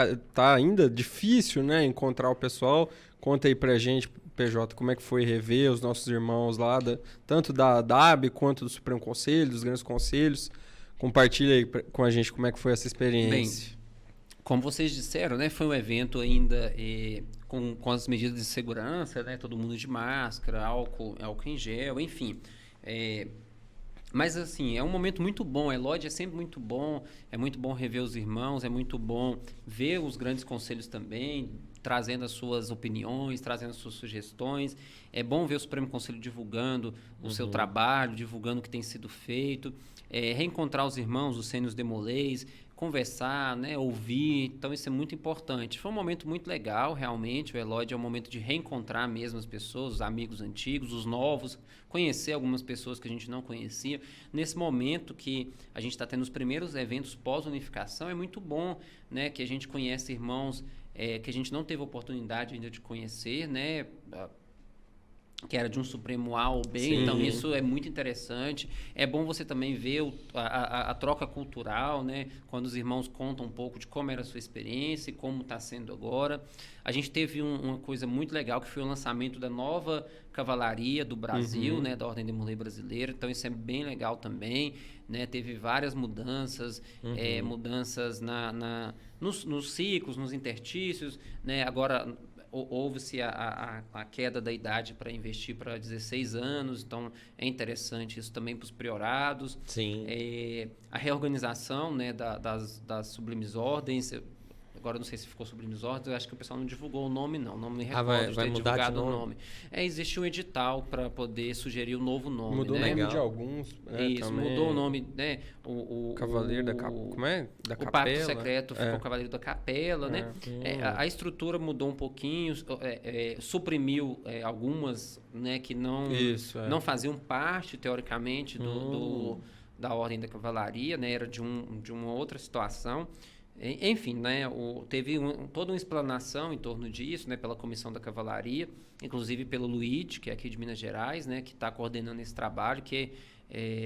ainda difícil, né, encontrar o pessoal, conta aí pra gente, PJ, como é que foi rever os nossos irmãos lá, tanto da AB quanto do Supremo Conselho, dos grandes conselhos. Compartilha aí com a gente como é que foi essa experiência. Bem, como vocês disseram, né, foi um evento ainda com as medidas de segurança, né, todo mundo de máscara, álcool em gel, enfim. Mas, assim, é um momento muito bom. A Elod é sempre muito bom. É muito bom rever os irmãos. É muito bom ver os grandes conselhos também, trazendo as suas opiniões, trazendo as suas sugestões. É bom ver o Supremo Conselho divulgando o seu trabalho, divulgando o que tem sido feito. Reencontrar os irmãos, os sênios demoleis, conversar, né, ouvir. Então, isso é muito importante. Foi um momento muito legal, realmente. O Elod é um momento de reencontrar mesmo as pessoas, os amigos antigos, os novos, conhecer algumas pessoas que a gente não conhecia. Nesse momento que a gente está tendo os primeiros eventos pós-unificação, é muito bom, né, que a gente conhece irmãos que a gente não teve oportunidade ainda de conhecer, né, que era de um Supremo A ou B, Sim. então isso é muito interessante. É bom você também ver a troca cultural, né? Quando os irmãos contam um pouco de como era a sua experiência e como está sendo agora. A gente teve uma coisa muito legal, que foi o lançamento da nova cavalaria do Brasil, né? Da Ordem de Molay Brasileira, então isso é bem legal também, né? Teve várias mudanças, mudanças nos ciclos, nos intertícios, né? Agora houve-se a queda da idade para investir para 16 anos, então é interessante isso também para os priorados. Sim. A reorganização, né, das sublimes ordens. Agora eu não sei se ficou Sublimes Ordens, eu acho que o pessoal não divulgou o nome, não me recordo vai de ter mudar divulgado de o nome? nome. Existe um edital para poder sugerir o novo nome. Mudou o né? nome Legal. de alguns. Né, Isso, também. mudou o nome, né? Cavaleiro da Como é? Da o Capela. Pacto Secreto ficou Cavaleiro da Capela, né? A estrutura mudou um pouquinho, suprimiu algumas, né, que não faziam parte, teoricamente, da Ordem da Cavalaria, né? Era de uma outra situação. Enfim, né, teve toda uma explanação em torno disso, né, pela Comissão da Cavalaria, inclusive pelo Luigi, que é aqui de Minas Gerais, né, que está coordenando esse trabalho, que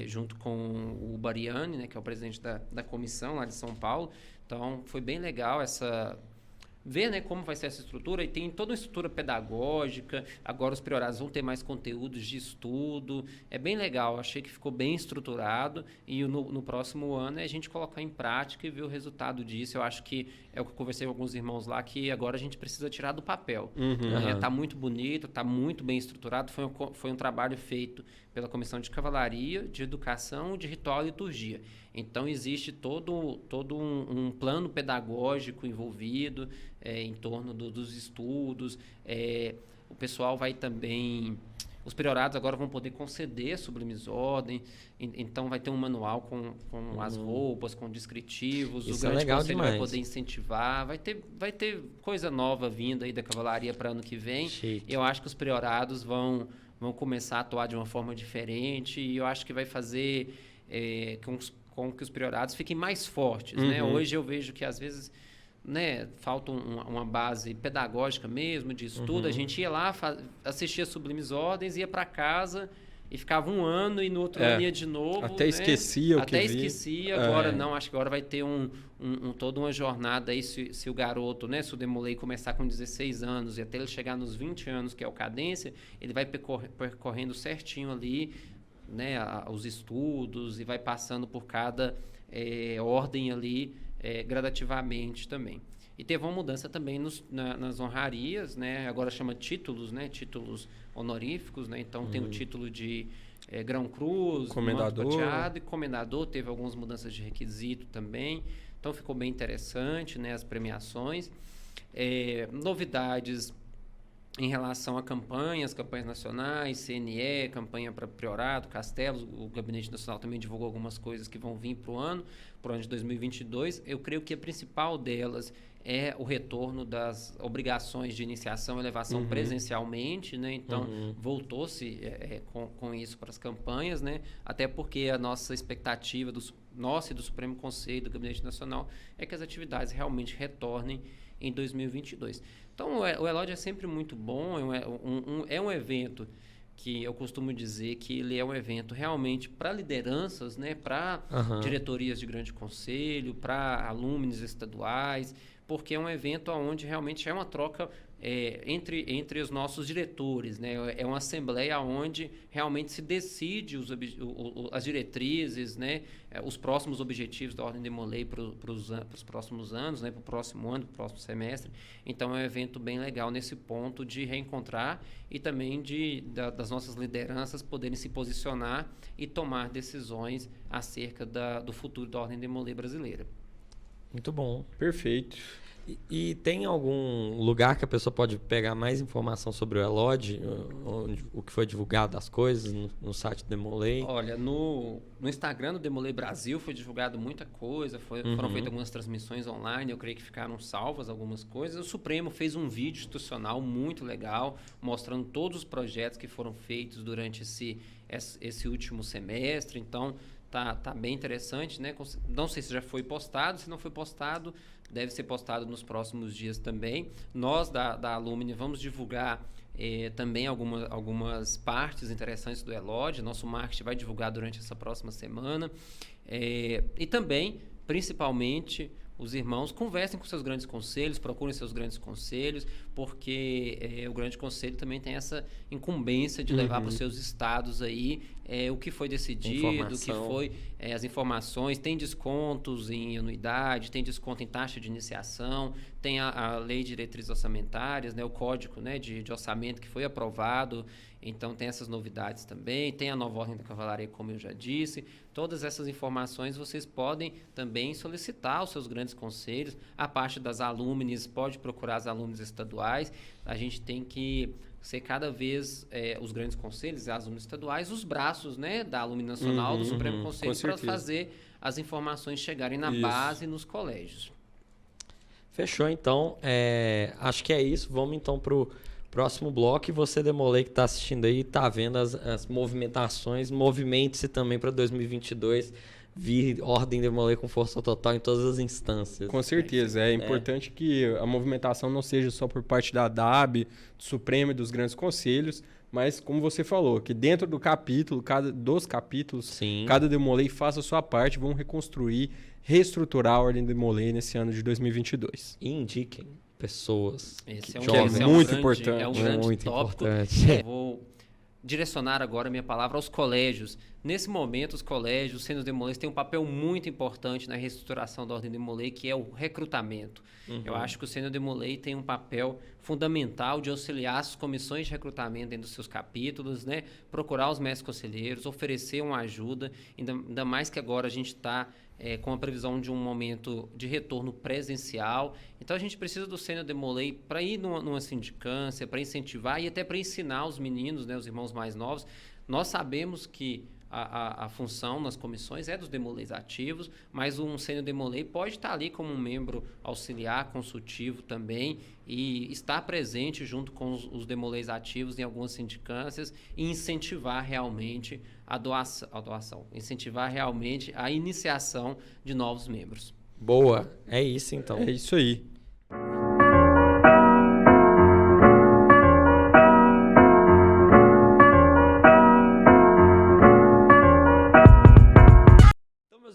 junto com o Bariani, né, que é o presidente da comissão lá de São Paulo. Então, foi bem legal ver, né, como vai ser essa estrutura, e tem toda uma estrutura pedagógica. Agora os priorados vão ter mais conteúdos de estudo, é bem legal, achei que ficou bem estruturado, e no próximo ano é a gente colocar em prática e ver o resultado disso. Eu acho que é o que eu conversei com alguns irmãos lá, que agora a gente precisa tirar do papel. Tá muito bonito, tá muito bem estruturado, foi um trabalho feito pela Comissão de Cavalaria, de Educação, de Ritual e Liturgia. Então, existe todo um plano pedagógico envolvido em torno dos estudos. O pessoal vai também... Os priorados agora vão poder conceder sublimes ordens, então vai ter um manual com as roupas, com descritivos. Isso o grande legal conselho demais. vai poder incentivar. Vai ter coisa nova vindo aí da cavalaria para ano que vem. Chique. Eu acho que os priorados vão começar a atuar de uma forma diferente, e eu acho que vai fazer com que os priorados fiquem mais fortes, né? Hoje eu vejo que às vezes, né, falta uma base pedagógica mesmo de estudo. A gente ia lá, assistia Sublimes Ordens, ia para casa e ficava um ano, e no outro ano ia de novo. Até né? esquecia o que Até via. esquecia. Agora não, acho que agora vai ter toda uma jornada aí, se o garoto, né, se o Demolay começar com 16 anos e até ele chegar nos 20 anos, que é o cadência, ele vai percorrendo certinho ali, né, os estudos, e vai passando por cada ordem ali gradativamente também. E teve uma mudança também nas honrarias, né? Agora chama títulos, né? Títulos honoríficos, né? Então tem o título de grão-cruz, Comendador. manto prateado e comendador. Teve algumas mudanças de requisito também. Então ficou bem interessante, né? As premiações. Novidades em relação a campanhas nacionais, CNE, campanha para Priorado, Castelos. O Gabinete Nacional também divulgou algumas coisas que vão vir para o ano de 2022. Eu creio que a principal delas é o retorno das obrigações de iniciação e elevação presencialmente, né? Então, voltou-se com isso para as campanhas, né? Até porque a nossa expectativa nossa e do Supremo Conselho, do Gabinete Nacional, é que as atividades realmente retornem em 2022. Então, o Elode é sempre muito bom, é um evento que eu costumo dizer que ele é um evento realmente para lideranças, né, para diretorias de grande conselho, para alumnos estaduais, porque é um evento onde realmente é uma troca entre os nossos diretores, né? É uma assembleia onde realmente se decide as diretrizes, né? Os próximos objetivos da Ordem de Molay para os próximos anos, né? Para o próximo ano, para o próximo semestre. Então, é um evento bem legal nesse ponto de reencontrar e também das nossas lideranças poderem se posicionar e tomar decisões acerca do futuro da Ordem de Molay brasileira. Muito bom. Perfeito. E tem algum lugar que a pessoa pode pegar mais informação sobre o Elode, o que foi divulgado das coisas no site do Demolay? Olha, no Instagram do Demolay Brasil foi divulgado muita coisa, foram feitas algumas transmissões online, eu creio que ficaram salvas algumas coisas. O Supremo fez um vídeo institucional muito legal, mostrando todos os projetos que foram feitos durante esse último semestre. Então, tá bem interessante, né? Não sei se já foi postado, se não foi postado, deve ser postado nos próximos dias também. Nós, da Alumni, vamos divulgar também algumas partes interessantes do Elod. Nosso marketing vai divulgar durante essa próxima semana. E também, principalmente, os irmãos conversem com seus grandes conselhos, procurem seus grandes conselhos, porque o grande conselho também tem essa incumbência de levar para os seus estados aí o que foi decidido, o que foi as informações. Tem descontos em anuidade, tem desconto em taxa de iniciação, tem a lei de diretrizes orçamentárias, né, o código, né, de orçamento que foi aprovado. Então tem essas novidades também, tem a nova ordem da cavalaria, como eu já disse. Todas essas informações vocês podem também solicitar aos seus grandes conselhos. A parte das alúmines, pode procurar as alúmines estaduais. A gente tem que ser cada vez, os grandes conselhos e as alúmines estaduais, os braços, né, da Alumni Nacional, do Supremo Conselho, para fazer as informações chegarem na base e nos colégios. Fechou, então. Acho que é isso. Vamos então para o próximo bloco. E você, Demolei, que está assistindo aí, está vendo as movimentações. Movimente-se também para 2022. Vir Ordem Demolei com força total em todas as instâncias. Com certeza. É importante que a movimentação não seja só por parte da DAB, do Supremo e dos grandes conselhos, mas, como você falou, que dentro do capítulo, dos capítulos, cada Demolei faça a sua parte. Vamos reconstruir, reestruturar a Ordem Demolei nesse ano de 2022. E indiquem pessoas. Esse é muito importante. É um grande muito tópico. Importante. Eu vou direcionar agora minha palavra aos colégios. Nesse momento, os colégios, os Sênior Demolei, têm um papel muito importante na reestruturação da Ordem Demolei, que é o recrutamento. Eu acho que o Sênior Demolei tem um papel fundamental de auxiliar as comissões de recrutamento dentro dos seus capítulos, né? Procurar os mestres conselheiros, oferecer uma ajuda, ainda mais que agora a gente está com a previsão de um momento de retorno presencial. Então, a gente precisa do Sênior Demolei para ir numa sindicância, para incentivar e até para ensinar os meninos, né, os irmãos mais novos. Nós sabemos que a função nas comissões é dos Demoleis ativos, mas um Sênior Demolei pode estar ali como um membro auxiliar, consultivo também, e estar presente junto com os Demoleis ativos em algumas sindicâncias e incentivar realmente a doação, incentivar realmente a iniciação de novos membros. Boa, é isso então. É isso aí.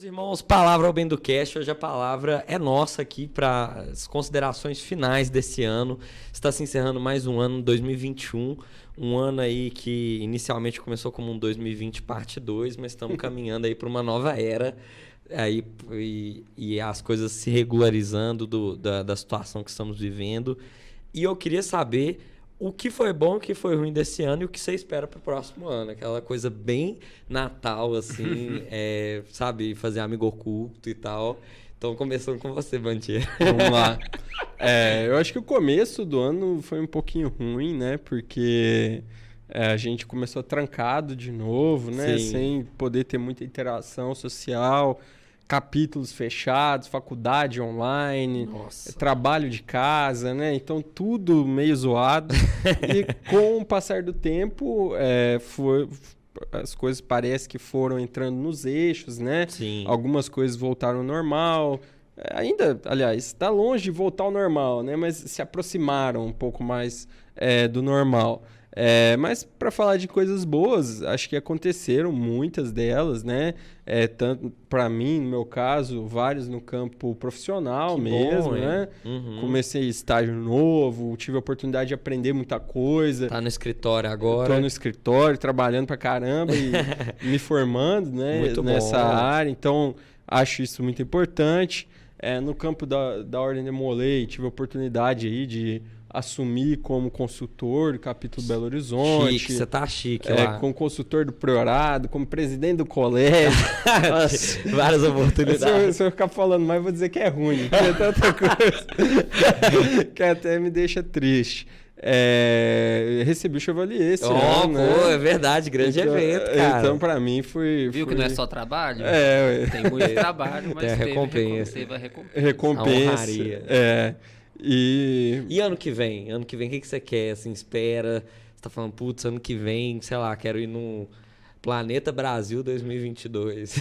Irmãos, palavra ao bem do cast. Hoje a palavra é nossa aqui para as considerações finais desse ano. Está se encerrando mais um ano, 2021. Um ano aí que inicialmente começou como um 2020 parte 2, mas estamos caminhando aí para uma nova era. Aí, e as coisas se regularizando da situação que estamos vivendo. E eu queria saber o que foi bom, o que foi ruim desse ano e o que você espera para o próximo ano. Aquela coisa bem Natal, assim, sabe? Fazer amigo oculto e tal. Então, começando com você, Bantier. Vamos lá. Eu acho que o começo do ano foi um pouquinho ruim, né? Porque a gente começou trancado de novo, né? Sim. Sem poder ter muita interação social. Capítulos fechados, faculdade online, trabalho de casa, né? Então, tudo meio zoado. E com o passar do tempo, as coisas parece que foram entrando nos eixos, né? Sim. Algumas coisas voltaram ao normal. Ainda, aliás, está longe de voltar ao normal, né? Mas se aproximaram um pouco mais do normal. Mas para falar de coisas boas, acho que aconteceram muitas delas, né? Tanto para mim, no meu caso, vários no campo profissional mesmo, né? Comecei estágio novo, tive a oportunidade de aprender muita coisa. Tá no escritório agora. Tô no escritório, trabalhando pra caramba e me formando, né? Muito nessa bom. área. Então, acho isso muito importante. No campo da Ordem Demolei, tive a oportunidade aí de assumir como consultor do capítulo Belo Horizonte. Chique, você tá chique lá. Como consultor do priorado, como presidente do colégio. Várias oportunidades. Se eu ficar falando mais, vou dizer que é ruim. Que é tanta coisa que até me deixa triste. Recebi o Chevalier esse ano, né? Pô, é verdade, grande evento, cara. Então, pra mim, foi... Viu que não é só trabalho? Tem muito trabalho, mas tem a recompensa. teve a recompensa. Recompensa. A honraria. E ano que vem? Ano que vem, o que você quer? Assim, espera? Você tá falando, putz, ano que vem, sei lá, quero ir Planeta Brasil 2022.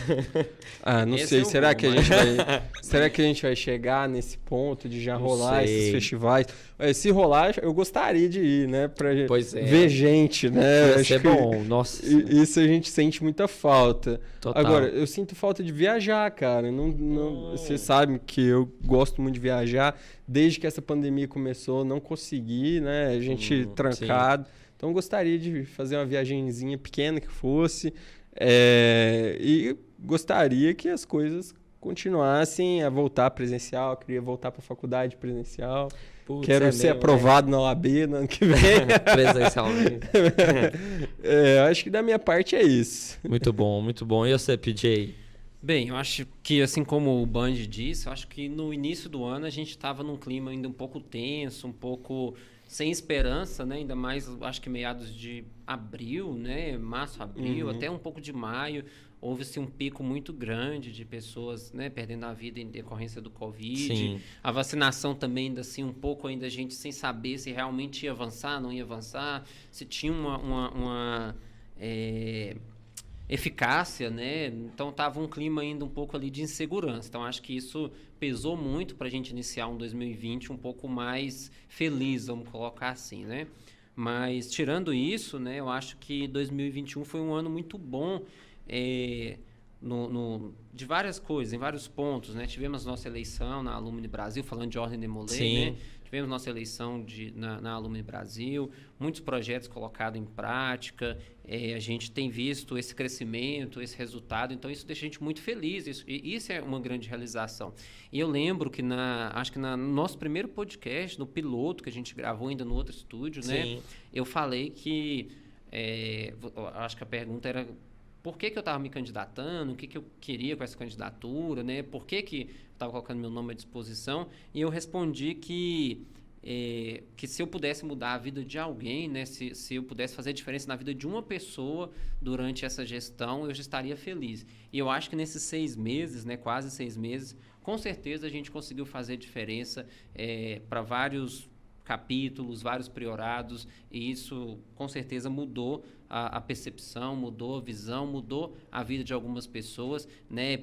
Não Esse sei, é o será bom, que a mas- gente vai, será que a gente vai chegar nesse ponto de já Não rolar sei. esses festivais? Se rolar, eu gostaria de ir, né, pra Pois é. ver gente, né? Ia Acho ser que bom, nossa. Isso a gente sente muita falta. Total. Agora, eu sinto falta de viajar, cara. Você sabe que eu gosto muito de viajar. Desde que essa pandemia começou, não consegui, né? A gente trancado. Então, eu gostaria de fazer uma viagenzinha pequena que fosse. E gostaria que as coisas continuassem a voltar presencial. Queria voltar para a faculdade presencial. Putz, Quero é ser mesmo, aprovado na OAB no ano que vem. né? Presencialmente. Acho que da minha parte é isso. Muito bom, muito bom. E você, PJ? Bem, eu acho que, assim como o Band disse, eu acho que no início do ano a gente estava num clima ainda um pouco tenso, um pouco sem esperança, né? Ainda mais, acho que meados de abril, né? Março, abril, até um pouco de maio. Houve-se um pico muito grande de pessoas, né, perdendo a vida em decorrência do Covid. Sim. A vacinação também, ainda assim, um pouco ainda a gente sem saber se realmente ia avançar, não ia avançar, se tinha uma eficácia, né? Então estava um clima ainda um pouco ali de insegurança. Então acho que isso pesou muito para a gente iniciar um 2020 um pouco mais feliz, vamos colocar assim, né? Mas tirando isso, né? Eu acho que 2021 foi um ano muito bom de várias coisas, em vários pontos, né? Tivemos nossa eleição na Alumni Brasil, falando de Ordem de Molay, né? Tivemos nossa eleição na Alumni Brasil, muitos projetos colocados em prática, a gente tem visto esse crescimento, esse resultado, então isso deixa a gente muito feliz, isso é uma grande realização. E eu lembro que acho que no nosso primeiro podcast, no piloto que a gente gravou ainda no outro estúdio, né? Eu falei que, acho que a pergunta era por que eu estava me candidatando, o que eu queria com essa candidatura, né? Por que eu estava colocando meu nome à disposição, e eu respondi que se eu pudesse mudar a vida de alguém, né? Se eu pudesse fazer diferença na vida de uma pessoa durante essa gestão, eu já estaria feliz. E eu acho que nesses 6 meses, né? Quase 6 meses, com certeza a gente conseguiu fazer diferença para vários capítulos, vários priorados, e isso com certeza mudou a percepção, mudou a visão, mudou a vida de algumas pessoas, né?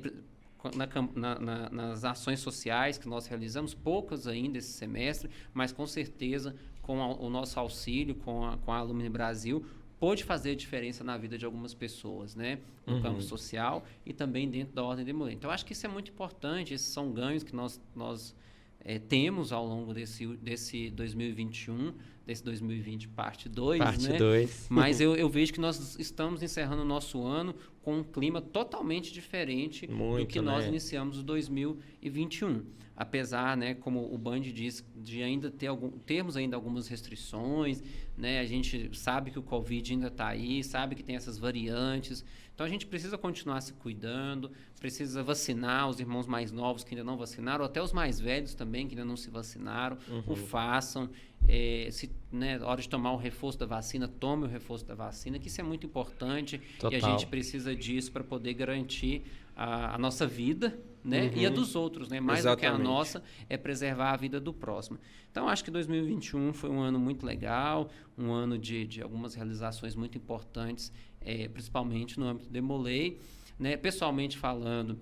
Nas ações sociais que nós realizamos, poucas ainda esse semestre, mas com certeza com o nosso auxílio, com a Alumni Brasil, pôde fazer diferença na vida de algumas pessoas, né? No campo social e também dentro da Ordem de Molay. Então, acho que isso é muito importante, esses são ganhos que nós temos ao longo desse 2021, desse 2020 parte 2, Parte né? 2. Mas eu vejo que nós estamos encerrando o nosso ano com um clima totalmente diferente do que nós iniciamos o 2021. Apesar, né, como o Band diz, de ainda termos ainda algumas restrições, né? A gente sabe que o Covid ainda está aí, sabe que tem essas variantes. Então, a gente precisa continuar se cuidando, precisa vacinar os irmãos mais novos que ainda não vacinaram, ou até os mais velhos também que ainda não se vacinaram, o façam. Na hora de tomar o reforço da vacina, tome o reforço da vacina, que isso é muito importante. Total. E a gente precisa disso para poder garantir a nossa vida, né? E a dos outros, né? Mais do que a nossa, é preservar a vida do próximo. Então, acho que 2021 foi um ano muito legal, um ano de algumas realizações muito importantes, principalmente no âmbito de Molay, né? Pessoalmente falando,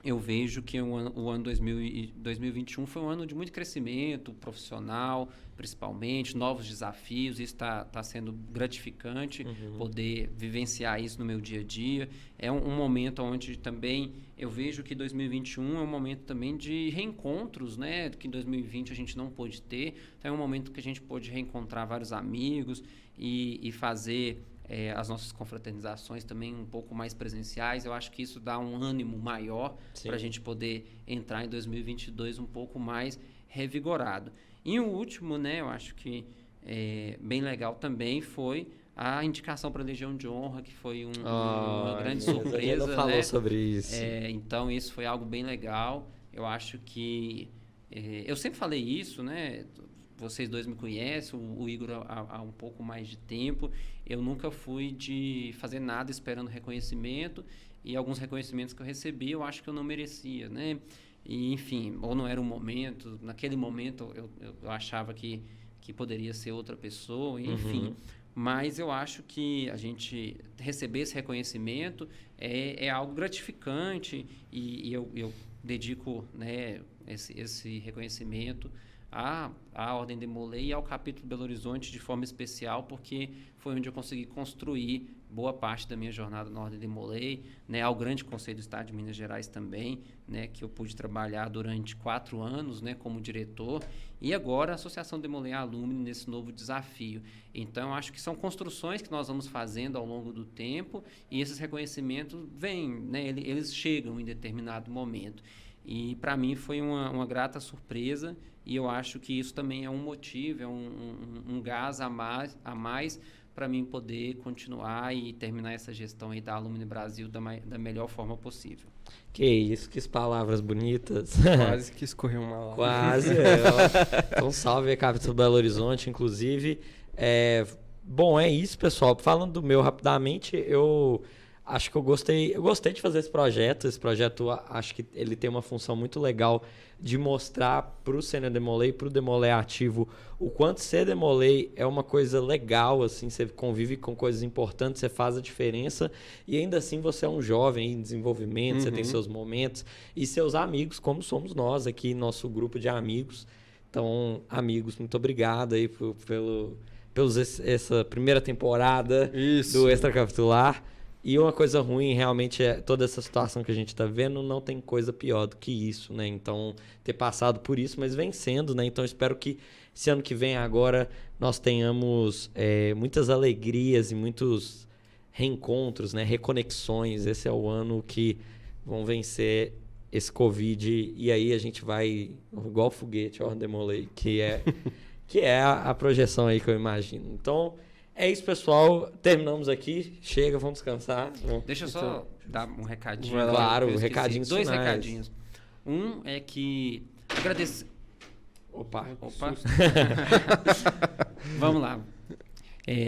eu vejo que o ano 2021 foi um ano de muito crescimento profissional, principalmente, novos desafios, isso está sendo gratificante, poder vivenciar isso no meu dia a dia. É um momento onde também eu vejo que 2021 é um momento também de reencontros, né? Que em 2020 a gente não pôde ter, então é um momento que a gente pôde reencontrar vários amigos e fazer as nossas confraternizações também um pouco mais presenciais. Eu acho que isso dá um ânimo maior para a gente poder entrar em 2022 um pouco mais revigorado. E o último, né, eu acho que bem legal também foi a indicação para a Legião de Honra, que foi uma grande surpresa. Você falou né? sobre isso. Então, isso foi algo bem legal. Eu acho que... eu sempre falei isso, né? Vocês dois me conhecem, o Igor há um pouco mais de tempo. Eu nunca fui de fazer nada esperando reconhecimento, e alguns reconhecimentos que eu recebi eu acho que eu não merecia, né? E, enfim, ou não era o momento. Naquele momento eu achava que que poderia ser outra pessoa, enfim. Mas eu acho que a gente receber esse reconhecimento é algo gratificante e eu dedico, né, esse reconhecimento à Ordem Demolei e ao capítulo Belo Horizonte de forma especial, porque foi onde eu consegui construir boa parte da minha jornada na Ordem Demolei, né, ao Grande Conselho do Estado de Minas Gerais também, né, que eu pude trabalhar durante 4 anos, né, como diretor, e agora a Associação Demolei Alumni nesse novo desafio. Então, eu acho que são construções que nós vamos fazendo ao longo do tempo e esses reconhecimentos vêm, né, eles chegam em determinado momento. E para mim foi uma grata surpresa e eu acho que isso também é um motivo, é um gás a mais para mim poder continuar e terminar essa gestão aí da Alumni Brasil da melhor forma possível. Que isso, que palavras bonitas. Quase que escorreu uma lágrima. Quase. Então, salve a Capítulo Belo Horizonte, inclusive. Bom, é isso, pessoal. Falando do meu rapidamente, eu acho que eu gostei de fazer esse projeto. Esse projeto, acho que ele tem uma função muito legal de mostrar para o Sênior Demolei, para o Demolei ativo, o quanto ser Demolei é uma coisa legal, assim, você convive com coisas importantes, você faz a diferença e ainda assim você é um jovem em desenvolvimento, você tem seus momentos e seus amigos, como somos nós aqui, nosso grupo de amigos. Então, amigos, muito obrigado aí pelos essa primeira temporada do Extracapitular. E uma coisa ruim, realmente, é toda essa situação que a gente está vivendo, não tem coisa pior do que isso, né? Então, ter passado por isso, mas vencendo, né? Então, espero que esse ano que vem agora nós tenhamos muitas alegrias e muitos reencontros, né? Reconexões. Esse é o ano que vão vencer esse Covid e aí a gente vai igual foguete, ó, Demolei, que é a projeção aí que eu imagino. Então... é isso, pessoal. Terminamos aqui. Chega, vamos descansar. Deixa eu só dar um recadinho. Claro, recadinhos Dois finais. recadinhos. Um é que agradecer... Opa. Vamos lá.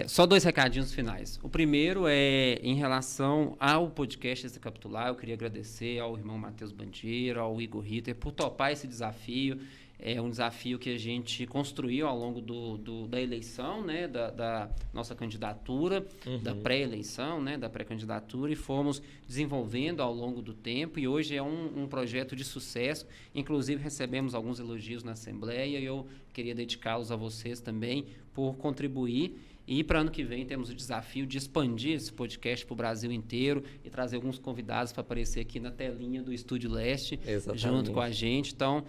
Só 2 recadinhos finais. O primeiro é em relação ao podcast Extracapitular. Eu queria agradecer ao irmão Matheus Bandeira, ao Igor Ritter, por topar esse desafio. É um desafio que a gente construiu ao longo da eleição, né, da nossa candidatura, da pré-eleição, né, da pré-candidatura, e fomos desenvolvendo ao longo do tempo, e hoje é um projeto de sucesso. Inclusive, recebemos alguns elogios na Assembleia, e eu queria dedicá-los a vocês também por contribuir. E para ano que vem temos o desafio de expandir esse podcast para o Brasil inteiro e trazer alguns convidados para aparecer aqui na telinha do Estúdio Leste. Exatamente. Junto com a gente. Então,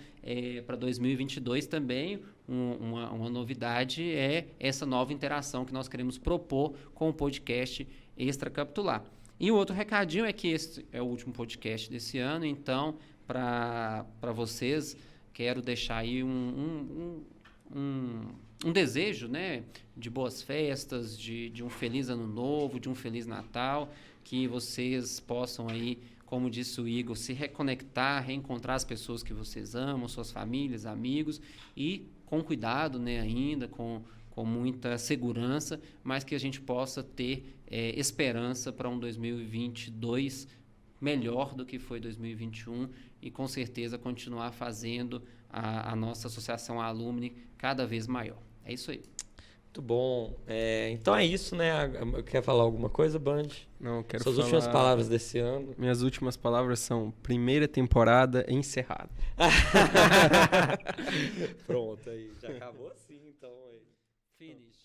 para 2022 também, uma novidade é essa nova interação que nós queremos propor com o podcast Extracapitular. E o outro recadinho é que esse é o último podcast desse ano, então, para vocês, quero deixar aí um desejo, né, de boas festas, de um feliz ano novo, de um feliz Natal, que vocês possam aí, como disse o Igor, se reconectar, reencontrar as pessoas que vocês amam, suas famílias, amigos, e com cuidado, né, ainda, com muita segurança, mas que a gente possa ter esperança para um 2022 melhor do que foi 2021 e com certeza continuar fazendo a nossa associação Alumni cada vez maior. É isso aí. Muito bom. Então é isso, né? Quer falar alguma coisa, Band? Não, quero Suas falar... últimas palavras desse ano. Minhas últimas palavras são: primeira temporada encerrada. Pronto, aí. Já acabou assim, então. Finish.